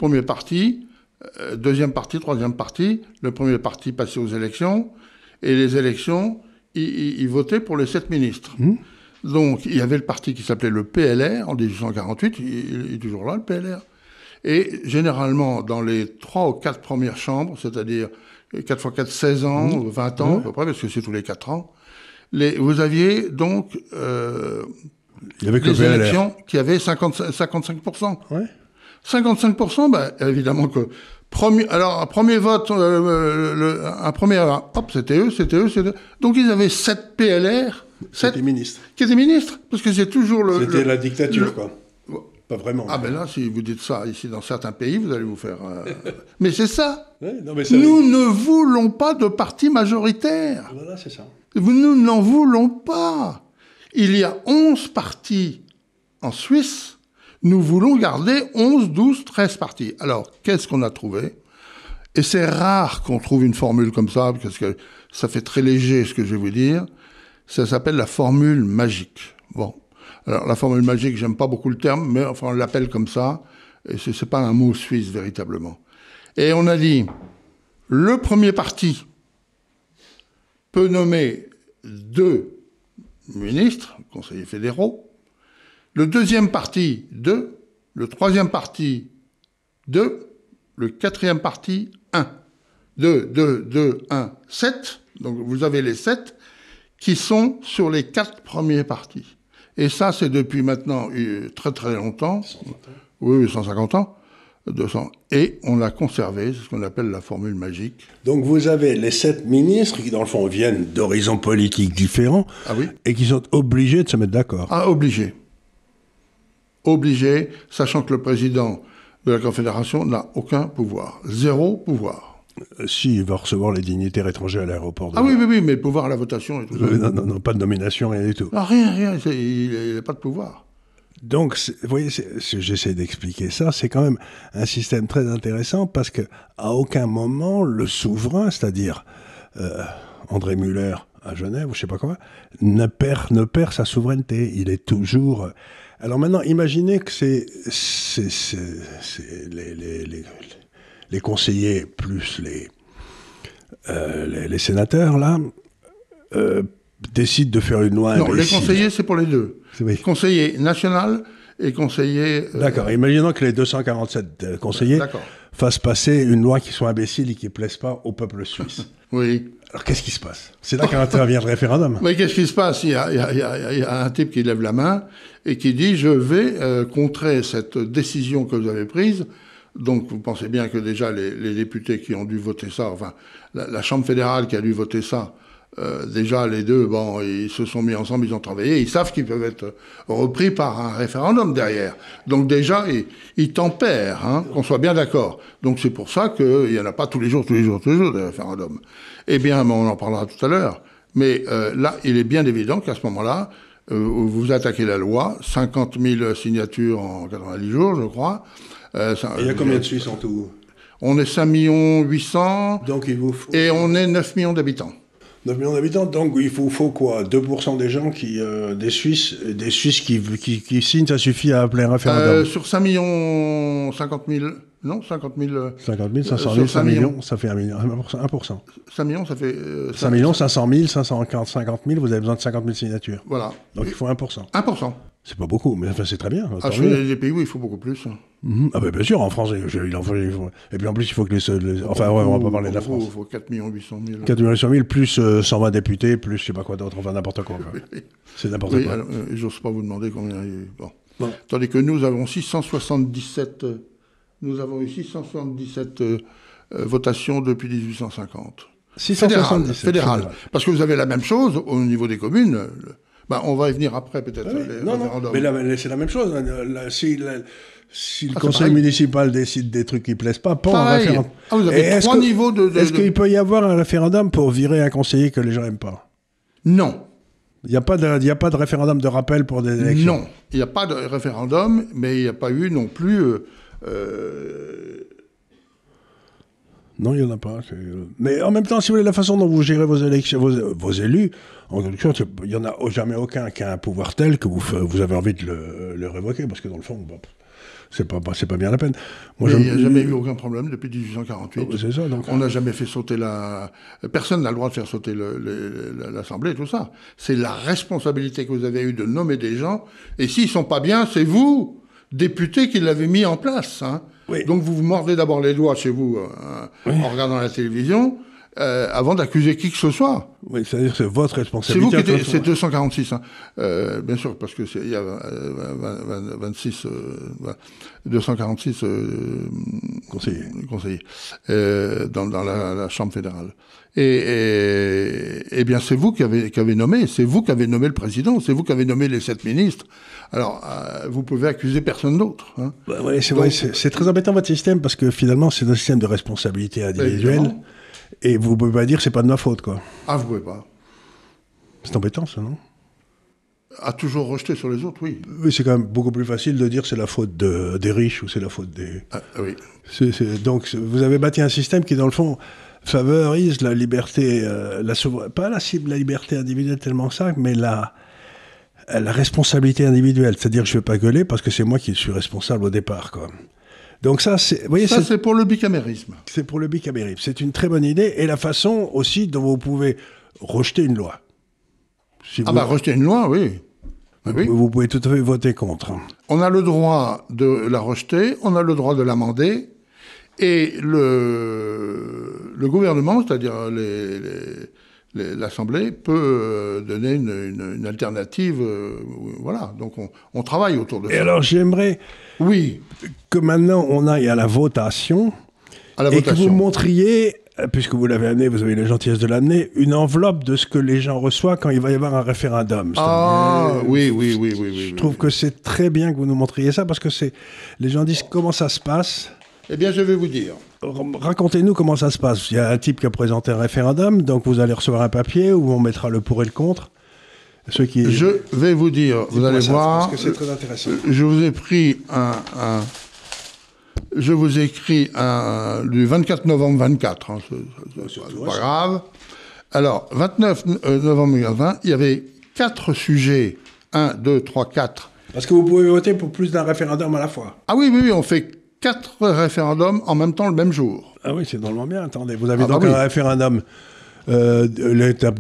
[SPEAKER 2] deuxième parti, troisième parti. Le premier parti passait aux élections. Et les élections, ils votaient pour les 7 ministres. Donc, il y avait le parti qui s'appelait le PLR en 1848. Il est toujours là, le PLR. Et généralement, dans les 3 ou 4 premières chambres, c'est-à-dire 4 x 4, 16 ans, 20 ans à peu près, parce que c'est tous les 4 ans, vous aviez donc
[SPEAKER 1] il y avait que
[SPEAKER 2] les élections qui avaient 55%.
[SPEAKER 1] Ouais.
[SPEAKER 2] 55%, bah, évidemment que... un premier vote, c'était eux. Donc ils avaient 7 PLR. 7 qui étaient ministres. Parce que c'est toujours
[SPEAKER 1] C'était la dictature, quoi. Pas vraiment.
[SPEAKER 2] Ah ben là, si vous dites ça ici dans certains pays, vous allez vous faire... Mais c'est ça.
[SPEAKER 1] Ouais, non, mais
[SPEAKER 2] nous ne voulons pas de parti majoritaire.
[SPEAKER 1] Voilà, c'est ça.
[SPEAKER 2] Nous n'en voulons pas. Il y a 11 partis en Suisse. Nous voulons garder 11, 12, 13 partis. Alors, qu'est-ce qu'on a trouvé? Et c'est rare qu'on trouve une formule comme ça, parce que ça fait très léger ce que je vais vous dire. Ça s'appelle la formule magique. Bon. Alors, la formule magique, j'aime pas beaucoup le terme, mais enfin, on l'appelle comme ça. Et c'est pas un mot suisse, véritablement. Et on a dit, le premier parti peut nommer 2 ministres, conseillers fédéraux. Le deuxième parti, 2. Le troisième parti, 2. Le quatrième parti, 1. 2, 2, 2, 1, 7. Donc vous avez les 7 qui sont sur les 4 premiers partis. Et ça, c'est depuis maintenant très très longtemps.
[SPEAKER 1] 150 ans.
[SPEAKER 2] Oui, 150 ans. 200. Et on l'a conservé, c'est ce qu'on appelle la formule magique.
[SPEAKER 1] Donc vous avez les 7 ministres qui, dans le fond, viennent d'horizons politiques différents et qui sont obligés de se mettre d'accord.
[SPEAKER 2] Ah, obligés. Obligés, sachant que le président de la Confédération n'a aucun pouvoir. 0 pouvoir.
[SPEAKER 1] Si, il va recevoir les dignitaires étrangers à l'aéroport.
[SPEAKER 2] Ah oui, mais le pouvoir à la votation et tout ça.
[SPEAKER 1] Non, pas de nomination, rien du tout.
[SPEAKER 2] Ah, rien, il n'a pas de pouvoir.
[SPEAKER 1] Donc, vous voyez, j'essaie d'expliquer ça, c'est quand même un système très intéressant parce qu'à aucun moment, le souverain, c'est-à-dire André Muller à Genève, ou je sais pas quoi, ne perd sa souveraineté. Il est toujours... Alors maintenant, imaginez que c'est les conseillers plus les sénateurs, là, décident de faire une loi
[SPEAKER 2] imbécile.
[SPEAKER 1] Non,
[SPEAKER 2] les conseillers, c'est pour les deux.
[SPEAKER 1] Oui.
[SPEAKER 2] Conseiller national et conseiller...
[SPEAKER 1] D'accord, imaginons que les 247 conseillers fassent passer une loi qui soit imbécile et qui ne plaise pas au peuple suisse.
[SPEAKER 2] Oui.
[SPEAKER 1] Alors qu'est-ce qui se passe? C'est là qu'intervient le référendum.
[SPEAKER 2] Mais qu'est-ce qui se passe? Il y a un type qui lève la main et qui dit « Je vais contrer cette décision que vous avez prise ». Donc vous pensez bien que déjà les députés qui ont dû voter ça, enfin la Chambre fédérale qui a dû voter ça, déjà les deux, bon, ils se sont mis ensemble, ils ont travaillé, ils savent qu'ils peuvent être repris par un référendum derrière. Donc déjà, ils tempèrent, hein, qu'on soit bien d'accord. Donc c'est pour ça qu'il n'y en a pas tous les jours des référendums. Eh bien, on en parlera tout à l'heure. Mais là, il est bien évident qu'à ce moment-là, vous attaquez la loi, 50 000 signatures en 90 jours, je crois.
[SPEAKER 1] Il y a combien de Suisses en tout?
[SPEAKER 2] On est 5 800 000, donc il vous faut... et on est 9 millions d'habitants.
[SPEAKER 1] 9 millions d'habitants, donc il faut quoi? 2% des gens des Suisses qui signent, ça suffit à appeler un référendum?
[SPEAKER 2] Sur 5 millions 50 000, Non, 50 000...
[SPEAKER 1] 50 000, 500 000, 5 millions, ça fait 1 million, 1%.
[SPEAKER 2] 5 millions, ça fait...
[SPEAKER 1] 5 millions, 500 000, 550 000, vous avez besoin de 50 000 signatures.
[SPEAKER 2] Voilà.
[SPEAKER 1] Donc il faut 1%.
[SPEAKER 2] 1%.
[SPEAKER 1] C'est pas beaucoup, mais enfin, c'est très bien.
[SPEAKER 2] Ah, sur les pays où il faut beaucoup plus.
[SPEAKER 1] Ah ben bien sûr, en France, et puis en plus, il faut que enfin, ouais, on va pas parler de la France.
[SPEAKER 2] Il faut 4 800 000.
[SPEAKER 1] 4 800 000, plus 120 députés, plus je sais pas quoi d'autre, enfin n'importe quoi. C'est n'importe quoi.
[SPEAKER 2] J'ose pas vous demander combien il y a eu. Bon. Tandis que nous avons 677... Nous avons eu 677 votations depuis 1850.
[SPEAKER 1] 677.
[SPEAKER 2] Fédéral. Parce que vous avez la même chose au niveau des communes. On va y venir après, peut-être.
[SPEAKER 1] Non, mais là, c'est la même chose. Si le conseil municipal décide des trucs qui ne plaisent pas, pas un référendum.
[SPEAKER 2] Vous avez trois niveaux de...
[SPEAKER 1] Est-ce qu'il peut y avoir un référendum pour virer un conseiller que les gens n'aiment pas?
[SPEAKER 2] Non.
[SPEAKER 1] Il n'y a pas de référendum de rappel pour des élections?
[SPEAKER 2] Non. Il n'y a pas de référendum, mais il n'y a pas eu non plus...
[SPEAKER 1] Non, il n'y en a pas. Mais en même temps, si vous voulez, la façon dont vous gérez vos élections, vos élus, en quelque sorte, il n'y en a jamais aucun qui a un pouvoir tel que vous avez envie de le révoquer, parce que dans le fond, c'est pas bien la peine.
[SPEAKER 2] Moi, il n'y a jamais eu aucun problème depuis 1848.
[SPEAKER 1] C'est ça, donc.
[SPEAKER 2] On n'a jamais fait sauter Personne n'a le droit de faire sauter l'Assemblée et tout ça. C'est la responsabilité que vous avez eue de nommer des gens, et s'ils ne sont pas bien, c'est vous, députés, qui l'avez mis en place, hein.
[SPEAKER 1] Oui.
[SPEAKER 2] Donc vous vous mordez d'abord les doigts chez vous en regardant la télévision avant d'accuser qui que ce soit.
[SPEAKER 1] Oui, c'est-à-dire que c'est votre responsabilité.
[SPEAKER 2] C'est vous qui c'est 246, hein. Bien sûr, parce que il y a 26, 246 conseillers dans la Chambre fédérale. Et bien c'est vous qui avez nommé, c'est vous qui avez nommé le président, c'est vous qui avez nommé les 7 ministres. Alors, vous pouvez accuser personne d'autre. Hein.
[SPEAKER 1] Oui, c'est vrai, c'est très embêtant votre système, parce que finalement, c'est un système de responsabilité individuelle, et vous ne pouvez pas dire que c'est pas de ma faute, quoi.
[SPEAKER 2] Ah, vous pouvez pas.
[SPEAKER 1] C'est embêtant, ça, non?
[SPEAKER 2] À toujours rejeter sur les autres, oui.
[SPEAKER 1] Oui, c'est quand même beaucoup plus facile de dire que c'est la faute des riches ou c'est la faute des...
[SPEAKER 2] Ah, oui.
[SPEAKER 1] Donc, vous avez bâti un système qui, dans le fond, favorise la liberté, pas la liberté individuelle tellement ça, mais la responsabilité individuelle. C'est-à-dire que je ne vais pas gueuler parce que c'est moi qui suis responsable au départ, quoi. Donc ça, c'est
[SPEAKER 2] pour le bicamérisme.
[SPEAKER 1] C'est pour le bicamérisme. C'est une très bonne idée, et la façon aussi dont vous pouvez rejeter une loi.
[SPEAKER 2] Rejeter une loi, oui.
[SPEAKER 1] Vous pouvez tout à fait voter contre.
[SPEAKER 2] On a le droit de la rejeter, on a le droit de l'amender, et le gouvernement, c'est-à-dire l'Assemblée, peut donner une alternative. Voilà, donc on travaille autour de ça.
[SPEAKER 1] Et alors j'aimerais que maintenant on aille à la votation, que vous montriez, puisque vous l'avez amené, vous avez la gentillesse de l'amener, une enveloppe de ce que les gens reçoivent quand il va y avoir un référendum.
[SPEAKER 2] Oui.
[SPEAKER 1] Je trouve que c'est très bien que vous nous montriez ça, parce que les gens disent comment ça se passe.
[SPEAKER 2] Eh bien, je vais vous dire.
[SPEAKER 1] Racontez-nous comment ça se passe. Il y a un type qui a présenté un référendum, donc vous allez recevoir un papier où on mettra le pour et le contre.
[SPEAKER 2] Je vais vous dire, vous allez voir.
[SPEAKER 1] Parce que c'est très intéressant.
[SPEAKER 2] Je vous ai pris Je vous écris du 24 novembre 24. Hein, c'est pas grave. Alors, 29 novembre 2020, il y avait 4 sujets. 1, 2, 3, 4.
[SPEAKER 1] Parce que vous pouvez voter pour plus d'un référendum à la fois.
[SPEAKER 2] Ah oui, on fait 4 référendums en même temps le même jour.
[SPEAKER 1] Ah oui, c'est drôlement bien. Attendez, vous avez un référendum l'étape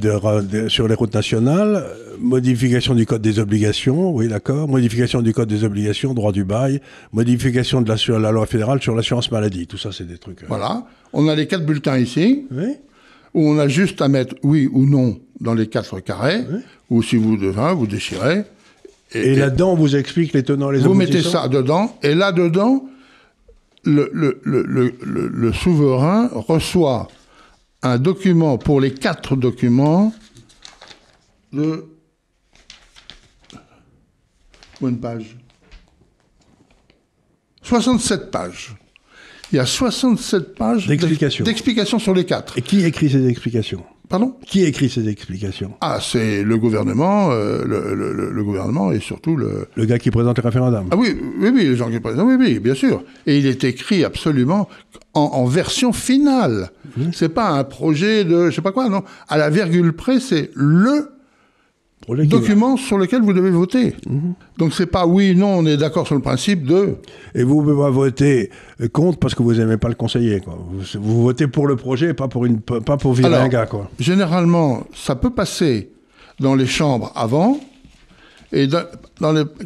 [SPEAKER 1] sur les routes nationales, modification du code des obligations, oui d'accord, modification du code des obligations, droit du bail, modification de la loi fédérale sur l'assurance maladie, tout ça c'est des trucs...
[SPEAKER 2] Voilà, on a les 4 bulletins ici, où on a juste à mettre oui ou non dans les 4 carrés, ou si vous devez, vous déchirez.
[SPEAKER 1] Et là-dedans, on vous explique les tenants, les aboutissants.
[SPEAKER 2] Vous mettez ça dedans, et là-dedans, le souverain reçoit un document pour les 4 documents de... Une page. 67 pages. Il y a 67 pages d'explications sur les 4.
[SPEAKER 1] Et qui écrit ces explications ?
[SPEAKER 2] Pardon ?
[SPEAKER 1] Qui écrit ces explications ?
[SPEAKER 2] Ah, c'est le gouvernement, le gouvernement et surtout le...
[SPEAKER 1] Le gars qui présente le référendum.
[SPEAKER 2] Ah oui, les gens qui présentent, oui, bien sûr. Et il est écrit absolument en version finale. C'est pas un projet de, je sais pas quoi, non. À la virgule près, c'est le document sur lequel vous devez voter. Donc c'est pas oui, non, on est d'accord sur le principe de...
[SPEAKER 1] Et vous ne pouvez pas voter contre parce que vous n'aimez pas le conseiller, quoi. Vous votez pour le projet et pas pour virer un gars, quoi.
[SPEAKER 2] Généralement, ça peut passer dans les chambres avant, et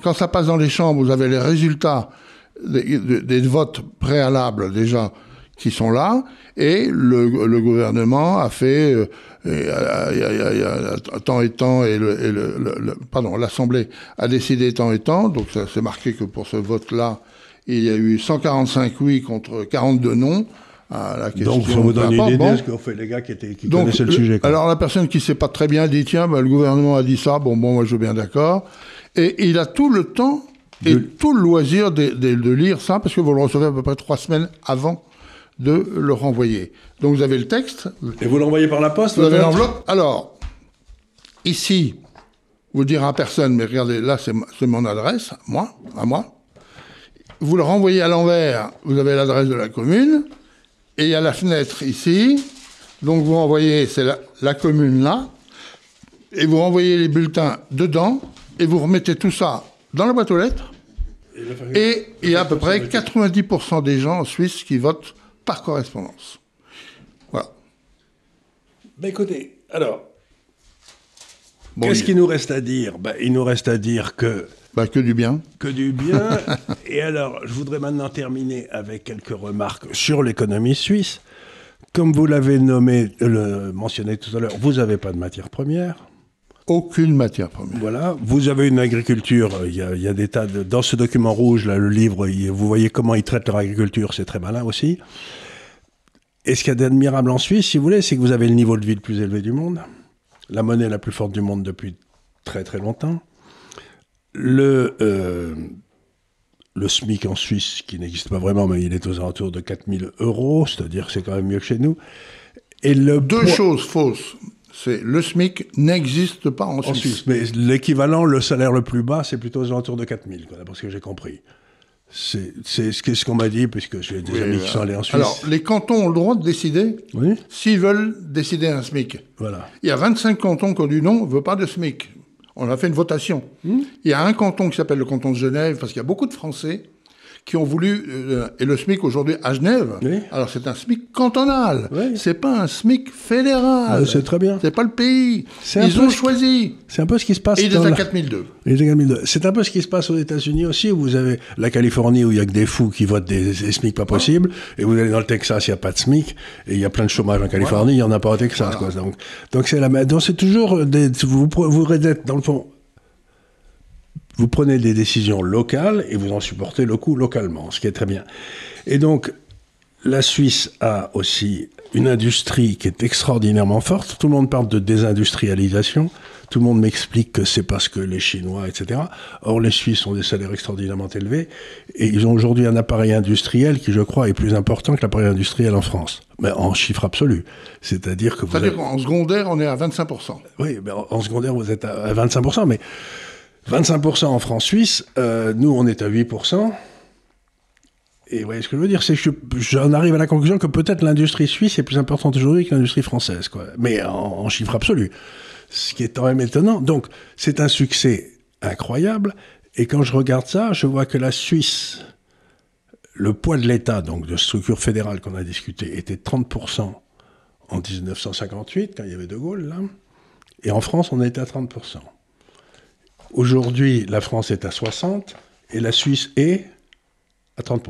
[SPEAKER 2] quand ça passe dans les chambres, vous avez les résultats des votes préalables déjà qui sont là, et le gouvernement a fait tant et tant, pardon, l'Assemblée a décidé tant et tant, donc ça c'est marqué que pour ce vote-là, il y a eu 145 oui contre 42 non. À la question,
[SPEAKER 1] donc, ça vous donne une idée de ce qu'ont fait les gars qui connaissaient le sujet, quoi.
[SPEAKER 2] Alors, la personne qui ne sait pas très bien dit, tiens, le gouvernement a dit ça, bon, moi je veux bien d'accord. Et il a tout le temps et tout le loisir de lire ça, parce que vous le recevez à peu près 3 semaines avant de le renvoyer. Donc vous avez le texte.
[SPEAKER 1] Et vous l'envoyez par la poste?
[SPEAKER 2] Vous avez l'enveloppe. Alors, ici, vous le direz à personne, mais regardez, là c'est mon adresse, à moi. Vous le renvoyez à l'envers, vous avez l'adresse de la commune, et il y a la fenêtre ici. Donc vous renvoyez, c'est la commune là, et vous renvoyez les bulletins dedans, et vous remettez tout ça dans la boîte aux lettres. Et il y a à peu près 90% des gens en Suisse qui votent par correspondance. Voilà.
[SPEAKER 1] Ben écoutez, alors, qu'est-ce qu'il nous reste à dire? Il nous reste à dire que...
[SPEAKER 2] que du bien.
[SPEAKER 1] Que du bien. Et alors, je voudrais maintenant terminer avec quelques remarques sur l'économie suisse. Comme vous l'avez mentionné tout à l'heure, vous n'avez pas de matière première.
[SPEAKER 2] Aucune matière première.
[SPEAKER 1] Voilà. Vous avez une agriculture, il y a des tas de... Dans ce document rouge, là, le livre, vous voyez comment ils traitent leur agriculture, c'est très malin aussi. Et ce qu'il y a d'admirable en Suisse, si vous voulez, c'est que vous avez le niveau de vie le plus élevé du monde, la monnaie la plus forte du monde depuis très très longtemps, le SMIC en Suisse, qui n'existe pas vraiment, mais il est aux alentours de 4 000 €, c'est-à-dire que c'est quand même mieux que chez nous. Et Deux
[SPEAKER 2] choses fausses. C'est le SMIC n'existe pas en Suisse.
[SPEAKER 1] Mais l'équivalent, le salaire le plus bas, c'est plutôt aux alentours de 4 000, d'après ce que j'ai compris. C'est ce qu'on m'a dit, puisque j'ai des amis qui sont allés en Suisse.
[SPEAKER 2] Alors, les cantons ont le droit de décider s'ils veulent décider un SMIC.
[SPEAKER 1] Voilà.
[SPEAKER 2] Il y a 25 cantons qui ont dit non, on ne veut pas de SMIC. On a fait une votation. Il y a un canton qui s'appelle le canton de Genève, parce qu'il y a beaucoup de Français qui ont voulu... et le SMIC aujourd'hui à Genève, alors c'est un SMIC cantonal. C'est pas un SMIC fédéral.
[SPEAKER 1] C'est très bien.
[SPEAKER 2] C'est pas le pays. Ils ont choisi.
[SPEAKER 1] C'est un peu ce qui se passe...
[SPEAKER 2] Et il est à 4002.
[SPEAKER 1] C'est un peu ce qui se passe aux États-Unis aussi, où vous avez la Californie, où il y a que des fous qui votent des SMIC pas possibles, et vous allez dans le Texas, il n'y a pas de SMIC, et il y a plein de chômage en Californie, il n'y en a pas au Texas. Quoi. Donc c'est toujours... vous êtes, dans le fond... Vous prenez des décisions locales et vous en supportez le coût localement, ce qui est très bien. Et donc, la Suisse a aussi une industrie qui est extraordinairement forte. Tout le monde parle de désindustrialisation. Tout le monde m'explique que c'est parce que les Chinois, etc. Or, les Suisses ont des salaires extraordinairement élevés et ils ont aujourd'hui un appareil industriel qui, je crois, est plus important que l'appareil industriel en France. Mais en chiffre absolu. C'est-à-dire que
[SPEAKER 2] en secondaire, on est à 25%.
[SPEAKER 1] Oui, mais en secondaire, vous êtes à 25%, mais... 25% en francs suisses, nous on est à 8%. Et vous voyez ce que je veux dire, c'est que j'en arrive à la conclusion que peut-être l'industrie suisse est plus importante aujourd'hui que l'industrie française, quoi. Mais en chiffre absolu. Ce qui est quand même étonnant. Donc c'est un succès incroyable. Et quand je regarde ça, je vois que la Suisse, le poids de l'État, donc de structure fédérale qu'on a discuté, était 30% en 1958, quand il y avait De Gaulle, là. Et en France, on était à 30%. Aujourd'hui, la France est à 60% et la Suisse est à 30%.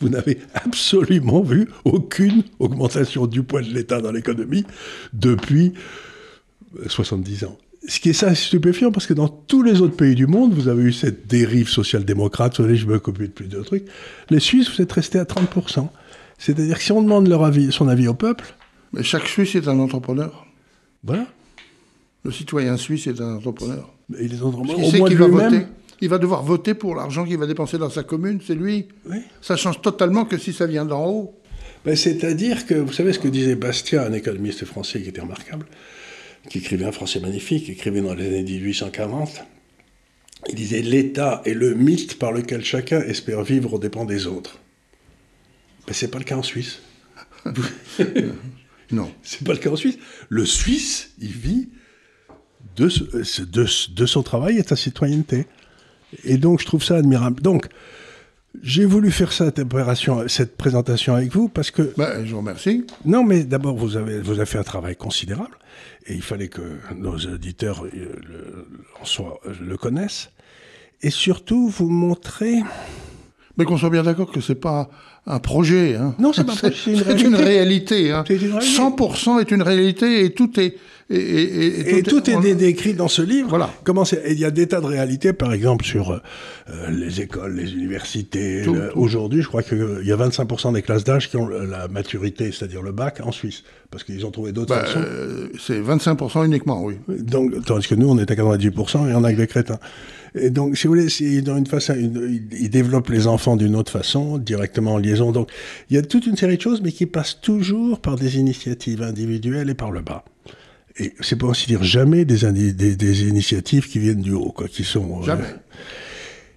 [SPEAKER 1] Vous n'avez absolument vu aucune augmentation du poids de l'État dans l'économie depuis 70 ans. Ce qui est ça stupéfiant, parce que dans tous les autres pays du monde, vous avez eu cette dérive social-démocrate, je me copie de plus de trucs. Les Suisses, vous êtes restés à 30%. C'est-à-dire que si on demande son avis au peuple...
[SPEAKER 2] Mais chaque Suisse est un entrepreneur.
[SPEAKER 1] Voilà.
[SPEAKER 2] Le citoyen suisse est un entrepreneur.
[SPEAKER 1] Et les entrepreneurs,
[SPEAKER 2] au moins de lui-même, il va devoir voter pour l'argent qu'il va dépenser dans sa commune, c'est lui.
[SPEAKER 1] Oui.
[SPEAKER 2] Ça change totalement que si ça vient d'en haut.
[SPEAKER 1] C'est-à-dire que, vous savez ce que disait Bastiat, un économiste français qui était remarquable, qui écrivait un français magnifique, qui écrivait dans les années 1840. Il disait « L'État est le mythe par lequel chacun espère vivre aux dépens des autres. » Mais c'est pas le cas en Suisse.
[SPEAKER 2] Non.
[SPEAKER 1] C'est pas le cas en Suisse. Le Suisse, il vit de son travail et de sa citoyenneté. Et donc, je trouve ça admirable. Donc, j'ai voulu faire cette présentation avec vous parce que...
[SPEAKER 2] Je vous remercie.
[SPEAKER 1] Non, mais d'abord, vous avez fait un travail considérable et il fallait que nos auditeurs le connaissent. Et surtout, vous montrer...
[SPEAKER 2] Mais qu'on soit bien d'accord que c'est pas un projet. Hein.
[SPEAKER 1] Non, c'est pas un projet,
[SPEAKER 2] c'est une réalité. Hein.
[SPEAKER 1] C'est une réalité.
[SPEAKER 2] 100% est une réalité et tout est...
[SPEAKER 1] Et tout est décrit dans ce livre.
[SPEAKER 2] Voilà.
[SPEAKER 1] Il y a des tas de réalités, par exemple, sur les écoles, les universités.
[SPEAKER 2] Tout.
[SPEAKER 1] Aujourd'hui, je crois qu'il y a 25% des classes d'âge qui ont la maturité, c'est-à-dire le bac, en Suisse. Parce qu'ils ont trouvé d'autres façons.
[SPEAKER 2] C'est 25% uniquement, oui.
[SPEAKER 1] Donc, tandis que nous, on est à 98% et on a que des crétins. Et donc, si vous voulez, ils développent les enfants d'une autre façon, directement en liaison. Donc, il y a toute une série de choses, mais qui passent toujours par des initiatives individuelles et par le bas. Et c'est pour ainsi dire jamais des initiatives qui viennent du haut, quoi, qui sont...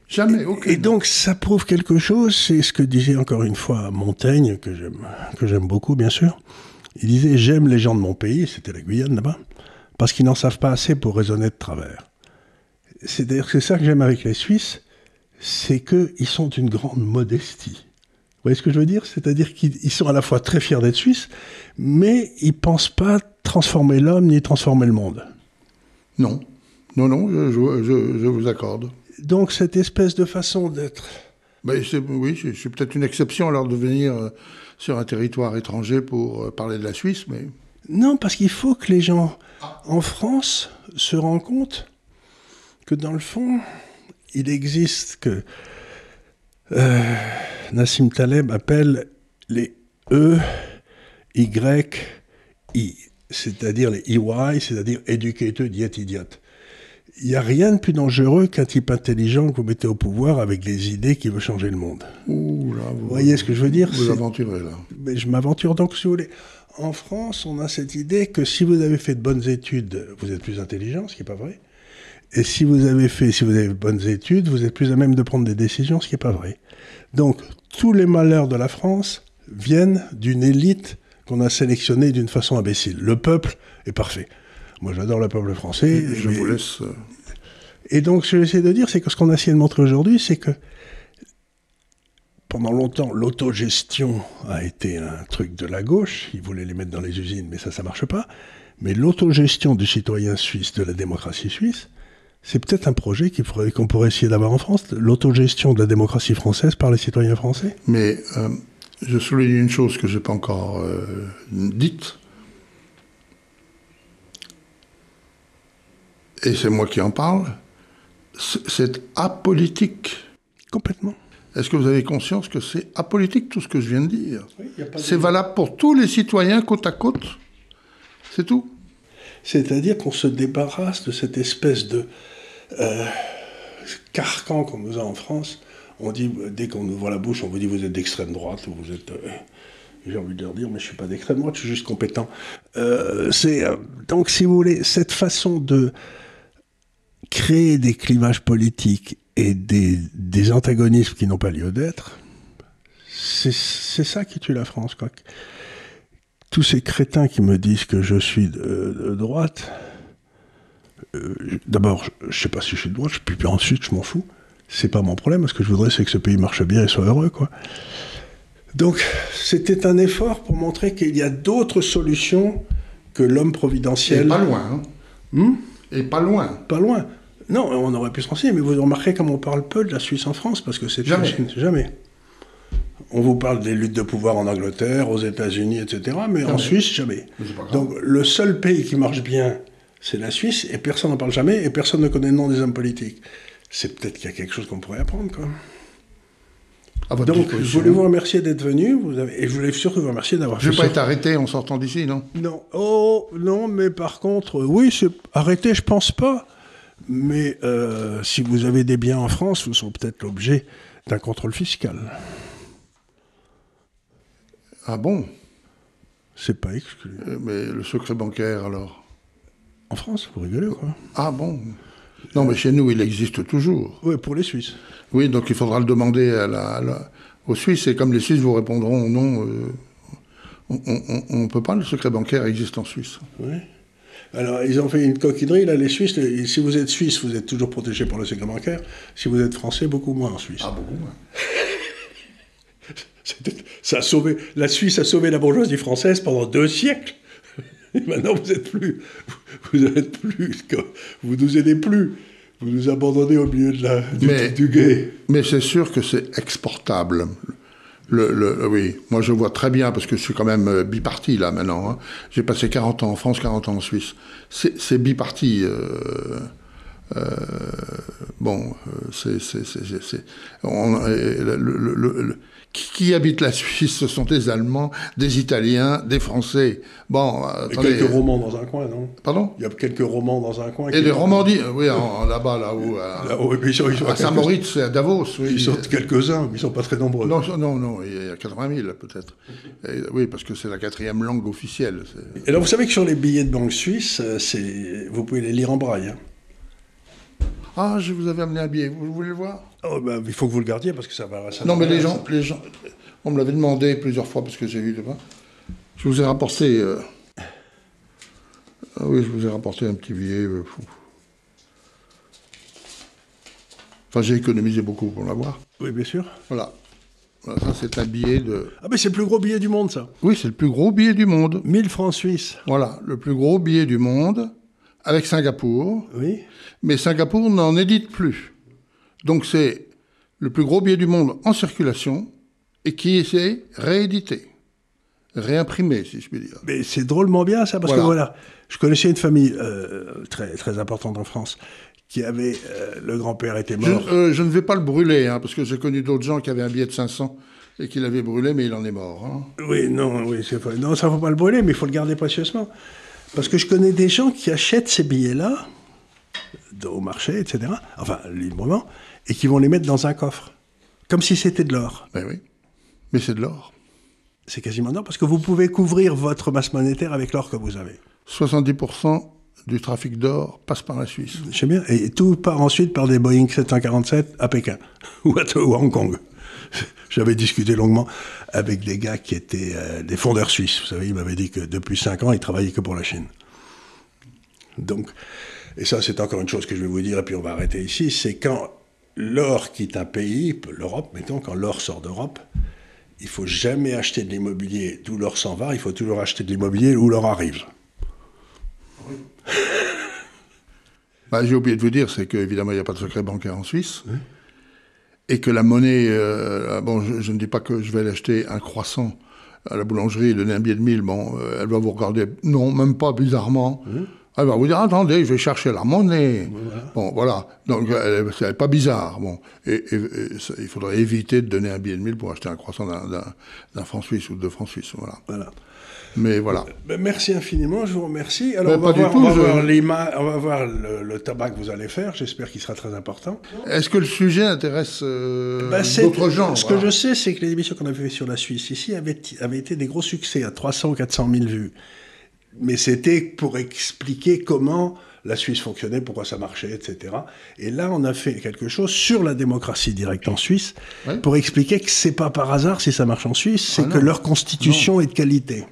[SPEAKER 2] Jamais, aucune.
[SPEAKER 1] Et donc, ça prouve quelque chose, c'est ce que disait encore une fois Montaigne, que j'aime beaucoup, bien sûr. Il disait « J'aime les gens de mon pays », c'était la Guyane, là-bas, parce qu'ils n'en savent pas assez pour raisonner de travers. C'est-à-dire que c'est ça que j'aime avec les Suisses, c'est qu'ils sont d'une grande modestie. Vous voyez ce que je veux dire? C'est-à-dire qu'ils sont à la fois très fiers d'être Suisses, mais ils ne pensent pas transformer l'homme ni transformer le monde.
[SPEAKER 2] Non, je vous accorde.
[SPEAKER 1] Donc cette espèce de façon d'être...
[SPEAKER 2] Oui, je suis peut-être une exception alors de venir sur un territoire étranger pour parler de la Suisse, mais...
[SPEAKER 1] Non, parce qu'il faut que les gens en France se rendent compte que dans le fond, il existe que Nassim Taleb appelle les E, Y, I, c'est-à-dire les EY, c'est-à-dire educated yet idiot. Il n'y a rien de plus dangereux qu'un type intelligent que vous mettez au pouvoir avec des idées qui veut changer le monde.
[SPEAKER 2] Ouh là,
[SPEAKER 1] vous voyez ce que je veux dire?
[SPEAKER 2] Vous aventurez là.
[SPEAKER 1] Mais je m'aventure donc, si vous voulez. En France, on a cette idée que si vous avez fait de bonnes études, vous êtes plus intelligent, ce qui n'est pas vrai. Et si vous avez de bonnes études, vous êtes plus à même de prendre des décisions, ce qui n'est pas vrai. Donc, tous les malheurs de la France viennent d'une élite qu'on a sélectionnée d'une façon imbécile. Le peuple est parfait. Moi, j'adore le peuple français.
[SPEAKER 2] Je vous laisse...
[SPEAKER 1] Et donc, ce que j'essaie de dire, c'est que ce qu'on a essayé de montrer aujourd'hui, c'est que pendant longtemps, l'autogestion a été un truc de la gauche. Ils voulaient les mettre dans les usines, mais ça ne marche pas. Mais l'autogestion du citoyen suisse, de la démocratie suisse, c'est peut-être un projet qu'on pourrait essayer d'avoir en France, l'autogestion de la démocratie française par les citoyens français.
[SPEAKER 2] Mais je souligne une chose que je n'ai pas encore dite, et c'est moi qui en parle, c'est apolitique.
[SPEAKER 1] Complètement.
[SPEAKER 2] Est-ce que vous avez conscience que c'est apolitique tout ce que je viens de dire?
[SPEAKER 1] Oui,
[SPEAKER 2] c'est valable pour tous les citoyens côte à côte. C'est tout.
[SPEAKER 1] C'est-à-dire qu'on se débarrasse de cette espèce de carcan qu'on nous a en France. On dit, dès qu'on ouvre la bouche, on vous dit vous êtes d'extrême droite, ou vous êtes... j'ai envie de leur dire, mais je ne suis pas d'extrême droite, je suis juste compétent. Donc, si vous voulez, cette façon de créer des clivages politiques et des antagonismes qui n'ont pas lieu d'être, c'est ça qui tue la France, quoi. Tous ces crétins qui me disent que je suis de droite, d'abord, je ne sais pas si je suis de droite, puis ensuite, je m'en fous. C'est pas mon problème. Ce que je voudrais, c'est que ce pays marche bien et soit heureux, quoi. Donc, c'était un effort pour montrer qu'il y a d'autres solutions que l'homme providentiel.
[SPEAKER 2] Et pas loin. Et pas loin.
[SPEAKER 1] Pas loin. Non, on aurait pu se renseigner, mais vous remarquerez comme on parle peu de la Suisse en France, parce que c'est... Jamais. On vous parle des luttes de pouvoir en Angleterre, aux États-Unis, etc., mais en Suisse, jamais. Donc, le seul pays qui marche bien, c'est la Suisse, et personne n'en parle jamais, et personne ne connaît le nom des hommes politiques. C'est peut-être qu'il y a quelque chose qu'on pourrait apprendre, quoi. Donc, je voulais vous remercier d'être venu, et je voulais surtout vous remercier d'avoir fait ça.
[SPEAKER 2] Je ne vais pas être arrêté en sortant d'ici, non?
[SPEAKER 1] Non. Oh, non, mais par contre, oui, c'est arrêté, je pense pas. Mais si vous avez des biens en France, vous serez peut-être l'objet d'un contrôle fiscal.
[SPEAKER 2] Ah bon?
[SPEAKER 1] C'est pas exclu.
[SPEAKER 2] Mais le secret bancaire, alors?
[SPEAKER 1] En France, vous rigolez, quoi.
[SPEAKER 2] Ah bon? Non, mais chez nous, il existe toujours.
[SPEAKER 1] Oui, pour les Suisses.
[SPEAKER 2] Oui, donc il faudra le demander aux Suisses, et comme les Suisses vous répondront non, on ne peut pas, le secret bancaire existe en Suisse.
[SPEAKER 1] Oui. Alors, ils ont fait une coquinerie, là, les Suisses. Si vous êtes Suisse, vous êtes toujours protégé par le secret bancaire. Si vous êtes Français, beaucoup moins en Suisse.
[SPEAKER 2] Ah, beaucoup moins.
[SPEAKER 1] Ça a sauvé, la Suisse a sauvé la bourgeoisie française pendant 2 siècles. Et maintenant, vous nous aidez plus. Vous nous abandonnez au milieu du guet.
[SPEAKER 2] Mais c'est sûr que c'est exportable. Oui, moi je vois très bien, parce que je suis quand même biparti là maintenant. Hein. J'ai passé 40 ans en France, 40 ans en Suisse. C'est biparti. Qui habite la Suisse? Ce sont des Allemands, des Italiens, des Français. Bon,
[SPEAKER 1] attendez. Quelques romans dans un coin, non?
[SPEAKER 2] Pardon?
[SPEAKER 1] Il y a quelques romans dans un coin.
[SPEAKER 2] Et des Romandies, oui, là-bas, là-haut.
[SPEAKER 1] Là-haut, ils sont
[SPEAKER 2] à Saint-Moritz, à Davos. Oui.
[SPEAKER 1] Ils sont quelques-uns, mais ils ne sont pas très nombreux.
[SPEAKER 2] Non, il y a 80 000 peut-être. Oui, parce que c'est la 4e langue officielle.
[SPEAKER 1] Et alors, vous savez que sur les billets de banque suisse, vous pouvez les lire en braille. Hein.
[SPEAKER 2] Ah, je vous avais amené un billet, vous voulez le voir?
[SPEAKER 1] Il faut que vous le gardiez parce que ça va...
[SPEAKER 2] Non, mais les gens, on me l'avait demandé plusieurs fois parce que j'ai vu là-bas. Je vous ai rapporté... oui, je vous ai rapporté un petit billet. Enfin, j'ai économisé beaucoup pour l'avoir.
[SPEAKER 1] Oui, bien sûr.
[SPEAKER 2] Voilà. Ça, c'est un billet de...
[SPEAKER 1] Ah, mais c'est le plus gros billet du monde, ça.
[SPEAKER 2] Oui, c'est le plus gros billet du monde.
[SPEAKER 1] 1000 francs suisses.
[SPEAKER 2] Voilà, le plus gros billet du monde, avec Singapour.
[SPEAKER 1] Oui.
[SPEAKER 2] Mais Singapour n'en édite plus. Donc c'est le plus gros billet du monde en circulation et qui est réédité, réimprimé, si je puis dire.
[SPEAKER 1] Mais c'est drôlement bien ça, parce que voilà, je connaissais une famille très, très importante en France qui avait... le grand-père était mort.
[SPEAKER 2] Je ne vais pas le brûler, hein, parce que j'ai connu d'autres gens qui avaient un billet de 500 et qui l'avaient brûlé, mais il en est mort. Hein.
[SPEAKER 1] Oui, c'est pas... Non, ça ne faut pas le brûler, mais il faut le garder précieusement. Parce que je connais des gens qui achètent ces billets-là au marché, etc., enfin, librement, et qui vont les mettre dans un coffre, comme si c'était de l'or.
[SPEAKER 2] Ben oui, mais c'est de l'or.
[SPEAKER 1] C'est quasiment d'or, parce que vous pouvez couvrir votre masse monétaire avec l'or que vous avez.
[SPEAKER 2] 70% du trafic d'or passe par la Suisse.
[SPEAKER 1] Je sais bien, et tout part ensuite par des Boeing 747 à Pékin, ou à Hong Kong. J'avais discuté longuement avec des gars qui étaient des fondeurs suisses. Vous savez, ils m'avaient dit que depuis 5 ans, ils travaillaient que pour la Chine. Donc... Et ça, c'est encore une chose que je vais vous dire, et puis on va arrêter ici, c'est quand l'or quitte un pays, l'Europe, mettons, quand l'or sort d'Europe, il ne faut jamais acheter de l'immobilier d'où l'or s'en va, il faut toujours acheter de l'immobilier où l'or arrive.
[SPEAKER 2] Oui. J'ai oublié de vous dire, c'est qu'évidemment, il n'y a pas de secret bancaire en Suisse, et que la monnaie, je ne dis pas que je vais aller acheter un croissant à la boulangerie et donner un billet de 1000, elle va vous regarder, non, même pas bizarrement. Elle va vous dire, attendez, je vais chercher la monnaie. Voilà. Bon, voilà. Donc, c'est pas bizarre. Bon. Et il faudrait éviter de donner un billet de 1000 pour acheter un croissant d'un franc suisse ou de 2 francs suisses. Voilà. Mais voilà.
[SPEAKER 1] Merci infiniment, je vous remercie. Alors, on va voir le tabac que vous allez faire. J'espère qu'il sera très important.
[SPEAKER 2] Est-ce que le sujet intéresse d'autres gens?
[SPEAKER 1] Ce que je sais, c'est que les émissions qu'on avait fait sur la Suisse ici avaient été des gros succès, à 300 ou 400 000 vues. Mais c'était pour expliquer comment la Suisse fonctionnait, pourquoi ça marchait, etc. Et là, on a fait quelque chose sur la démocratie directe en Suisse, pour expliquer que c'est pas par hasard si ça marche en Suisse, c'est que leur constitution est de qualité.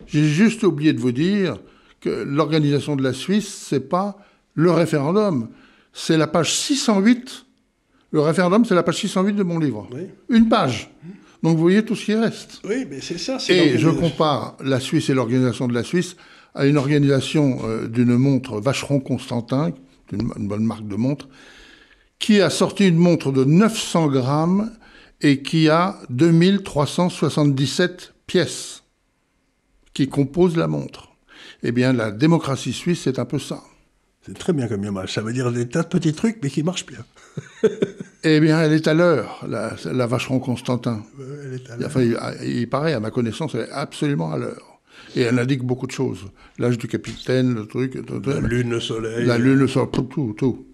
[SPEAKER 2] J'ai juste oublié de vous dire que l'organisation de la Suisse, c'est pas le référendum, c'est la page 608. Le référendum, c'est la page 608 de mon livre. Oui. Une page. Donc vous voyez tout ce qui reste.
[SPEAKER 1] Oui, mais c'est ça.
[SPEAKER 2] Et je compare la Suisse et l'organisation de la Suisse à une organisation d'une montre Vacheron Constantin, une bonne marque de montre, qui a sorti une montre de 900 grammes et qui a 2377 pièces qui composent la montre. Eh bien, la démocratie suisse, c'est un peu ça.
[SPEAKER 1] C'est très bien comme image. Ça veut dire des tas de petits trucs, mais qui marchent bien.
[SPEAKER 2] Eh bien, elle est à l'heure, la Vacheron Constantin.
[SPEAKER 1] Elle est à l'heure.
[SPEAKER 2] Enfin, il paraît, à ma connaissance, elle est absolument à l'heure. Et elle indique beaucoup de choses. L'âge du capitaine, le truc...
[SPEAKER 1] La lune, le soleil.
[SPEAKER 2] La lune, le soleil, tout.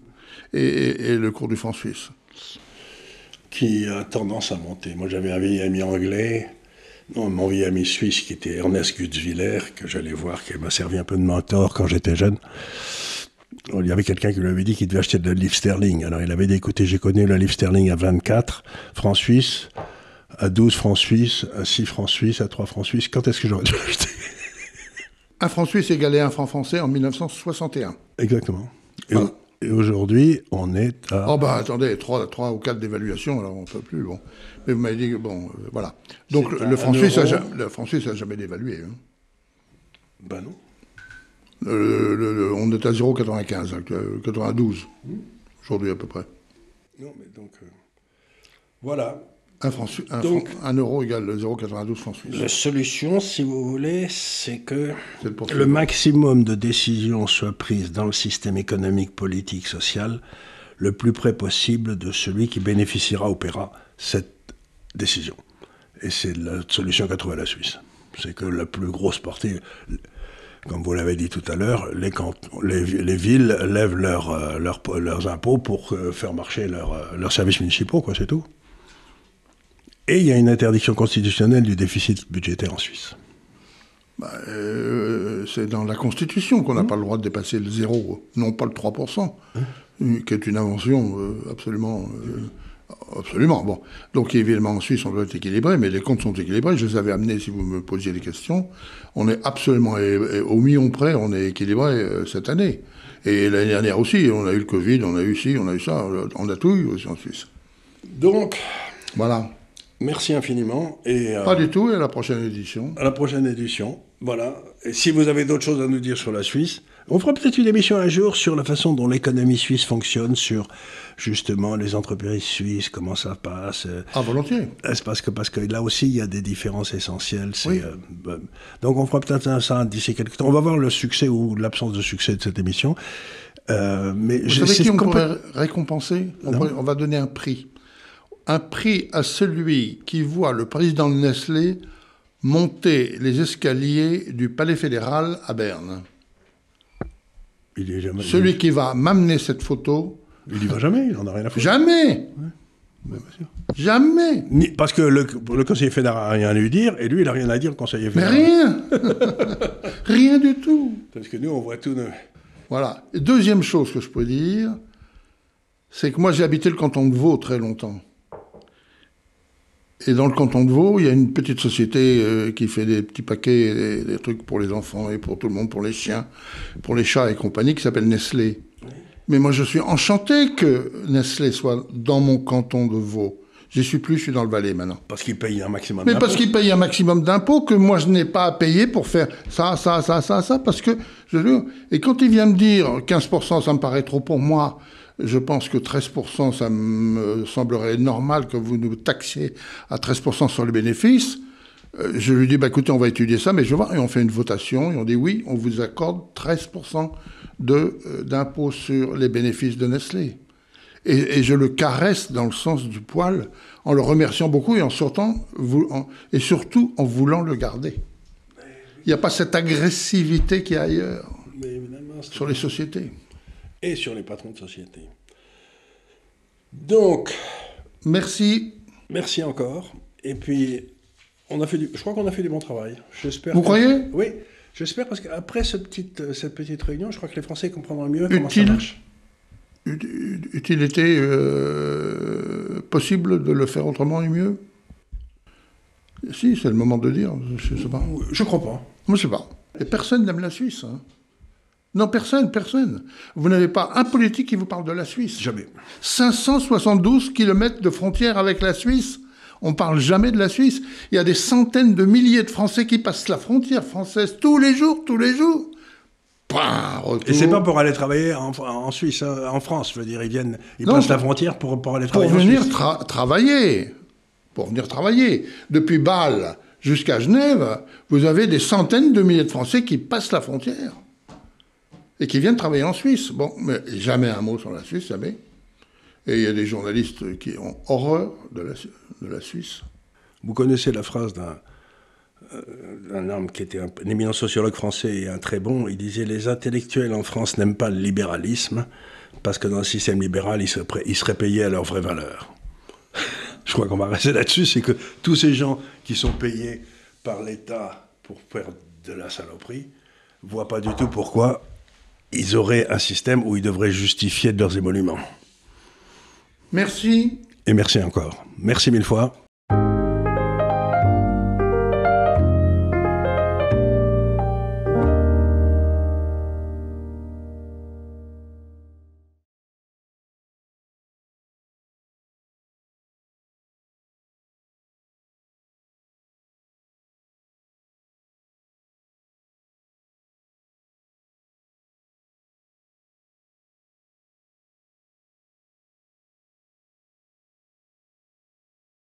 [SPEAKER 2] Et le cours du franc suisse.
[SPEAKER 1] Qui a tendance à monter. Moi, j'avais un vieil ami anglais, mon vieil ami suisse, qui était Ernest Gutzwiller, que j'allais voir, qui m'a servi un peu de mentor quand j'étais jeune. Il y avait quelqu'un qui lui avait dit qu'il devait acheter de la livre sterling. Alors il avait dit, écoutez, j'ai connu la livre sterling à 24 francs suisses, à 12 francs suisses, à 6 francs suisses, à 3 francs suisses. Quand est-ce que j'aurais dû l'acheter?
[SPEAKER 2] Un franc suisse égalait un franc français en 1961.
[SPEAKER 1] Exactement.
[SPEAKER 2] Voilà.
[SPEAKER 1] Et aujourd'hui, on est à...
[SPEAKER 2] Oh bah attendez, 3 ou 4 d'évaluation, alors on ne peut plus, bon. Mais vous m'avez dit que, bon, voilà. Donc le franc suisse n'a jamais dévalué. Hein.
[SPEAKER 1] Ben non.
[SPEAKER 2] On est à 0,95, 92, aujourd'hui à peu près.
[SPEAKER 1] Non, mais donc... voilà.
[SPEAKER 2] Un euro égale 0,92 francs suisses.
[SPEAKER 1] La solution, si vous voulez, c'est que le maximum de décisions soient prises dans le système économique, politique, social, le plus près possible de celui qui bénéficiera ou paiera cette décision. Et c'est la solution qu'a trouvée la Suisse. C'est que la plus grosse partie, comme vous l'avez dit tout à l'heure, les villes lèvent leurs impôts pour faire marcher leurs services municipaux, quoi, c'est tout. Et il y a une interdiction constitutionnelle du déficit budgétaire en Suisse.
[SPEAKER 2] C'est dans la Constitution qu'on n'a pas le droit de dépasser le 0, non pas le 3%, qui est une invention absolument... absolument. Bon. Donc évidemment en Suisse on doit être équilibré, mais les comptes sont équilibrés. Je les avais amenés si vous me posiez des questions. On est absolument, au million près, on est équilibré cette année. Et l'année dernière aussi, on a eu le Covid, on a eu ci, on a eu ça, on a tout eu aussi en Suisse.
[SPEAKER 1] Donc...
[SPEAKER 2] voilà.
[SPEAKER 1] Merci infiniment.
[SPEAKER 2] Pas du tout, et à la prochaine édition.
[SPEAKER 1] À la prochaine édition, voilà. Et si vous avez d'autres choses à nous dire sur la Suisse, on fera peut-être une émission un jour sur la façon dont l'économie suisse fonctionne, sur justement les entreprises suisses, comment ça passe.
[SPEAKER 2] Ah, volontiers.
[SPEAKER 1] Parce que là aussi, il y a des différences essentielles.
[SPEAKER 2] Oui.
[SPEAKER 1] Donc on fera peut-être ça d'ici quelques temps. On va voir le succès ou l'absence de succès de cette émission. Mais
[SPEAKER 2] vous savez qui on pourrait récompenser ? On va donner un prix. Un prix à celui qui voit le président de Nestlé monter les escaliers du Palais fédéral à Berne. Celui qui va m'amener cette photo...
[SPEAKER 1] Il n'y va jamais, il n'en a rien à foutre.
[SPEAKER 2] Jamais.
[SPEAKER 1] Ouais. Bien sûr.
[SPEAKER 2] Jamais.
[SPEAKER 1] Parce que le conseiller fédéral n'a rien à lui dire, et lui, il n'a rien à dire au conseiller fédéral.
[SPEAKER 2] Mais rien. Rien du tout.
[SPEAKER 1] Parce que nous, on voit tout...
[SPEAKER 2] Voilà. Et deuxième chose que je peux dire, c'est que moi, j'ai habité le canton de Vaud très longtemps. Et dans le canton de Vaud, il y a une petite société qui fait des petits paquets, des trucs pour les enfants et pour tout le monde, pour les chiens, pour les chats et compagnie, qui s'appelle Nestlé. Oui. Mais moi, je suis enchanté que Nestlé soit dans mon canton de Vaud. J'y suis plus, je suis dans le Valais maintenant.
[SPEAKER 1] Parce qu'il paye un maximum d'impôts.
[SPEAKER 2] Mais parce qu'il paye un maximum d'impôts que moi, je n'ai pas à payer pour faire ça, parce que... Et quand il vient me dire 15%, ça me paraît trop pour moi... Je pense que 13%, ça me semblerait normal que vous nous taxiez à 13% sur les bénéfices. Je lui dis, écoutez, on va étudier ça, mais je vais voir. Et on fait une votation, et on dit, oui, on vous accorde 13% d'impôt sur les bénéfices de Nestlé. Et je le caresse dans le sens du poil, en le remerciant beaucoup, et en sortant, et surtout en voulant le garder. Il n'y a pas cette agressivité qu'il y a ailleurs, sur les sociétés.
[SPEAKER 1] Et sur les patrons de société. Donc,
[SPEAKER 2] merci.
[SPEAKER 1] Merci encore. Et puis, je crois qu'on a fait du bon travail. J'espère.
[SPEAKER 2] Vous croyez ?
[SPEAKER 1] Oui, j'espère, parce qu'après cette petite réunion, je crois que les Français comprendront mieux comment ça marche.
[SPEAKER 2] Eût-il été possible de le faire autrement et mieux ? Si, c'est le moment de le dire. Je ne sais pas.
[SPEAKER 1] Je crois pas.
[SPEAKER 2] Moi, je ne sais pas. Et personne n'aime la Suisse, hein. Non, personne. Vous n'avez pas un politique qui vous parle de la Suisse.
[SPEAKER 1] Jamais.
[SPEAKER 2] 572 kilomètres de frontière avec la Suisse. On ne parle jamais de la Suisse. Il y a des centaines de milliers de Français qui passent la frontière française tous les jours. Retour.
[SPEAKER 1] Et c'est pas pour aller travailler en Suisse, en France, je veux dire. Ils passent la frontière pour aller travailler en Suisse.
[SPEAKER 2] Pour venir travailler. Depuis Bâle jusqu'à Genève, vous avez des centaines de milliers de Français qui passent la frontière. Et qui viennent travailler en Suisse. Bon, mais jamais un mot sur la Suisse, jamais. Et il y a des journalistes qui ont horreur de la Suisse.
[SPEAKER 1] Vous connaissez la phrase d'un homme qui était un éminent sociologue français et un très bon. Il disait « Les intellectuels en France n'aiment pas le libéralisme parce que dans le système libéral, ils seraient payés à leur vraie valeur. » Je crois qu'on va rester là-dessus. C'est que tous ces gens qui sont payés par l'État pour faire de la saloperie ne voient pas du tout pourquoi ils auraient un système où ils devraient justifier de leurs émoluments.
[SPEAKER 2] Merci.
[SPEAKER 1] Et merci encore. Merci mille fois.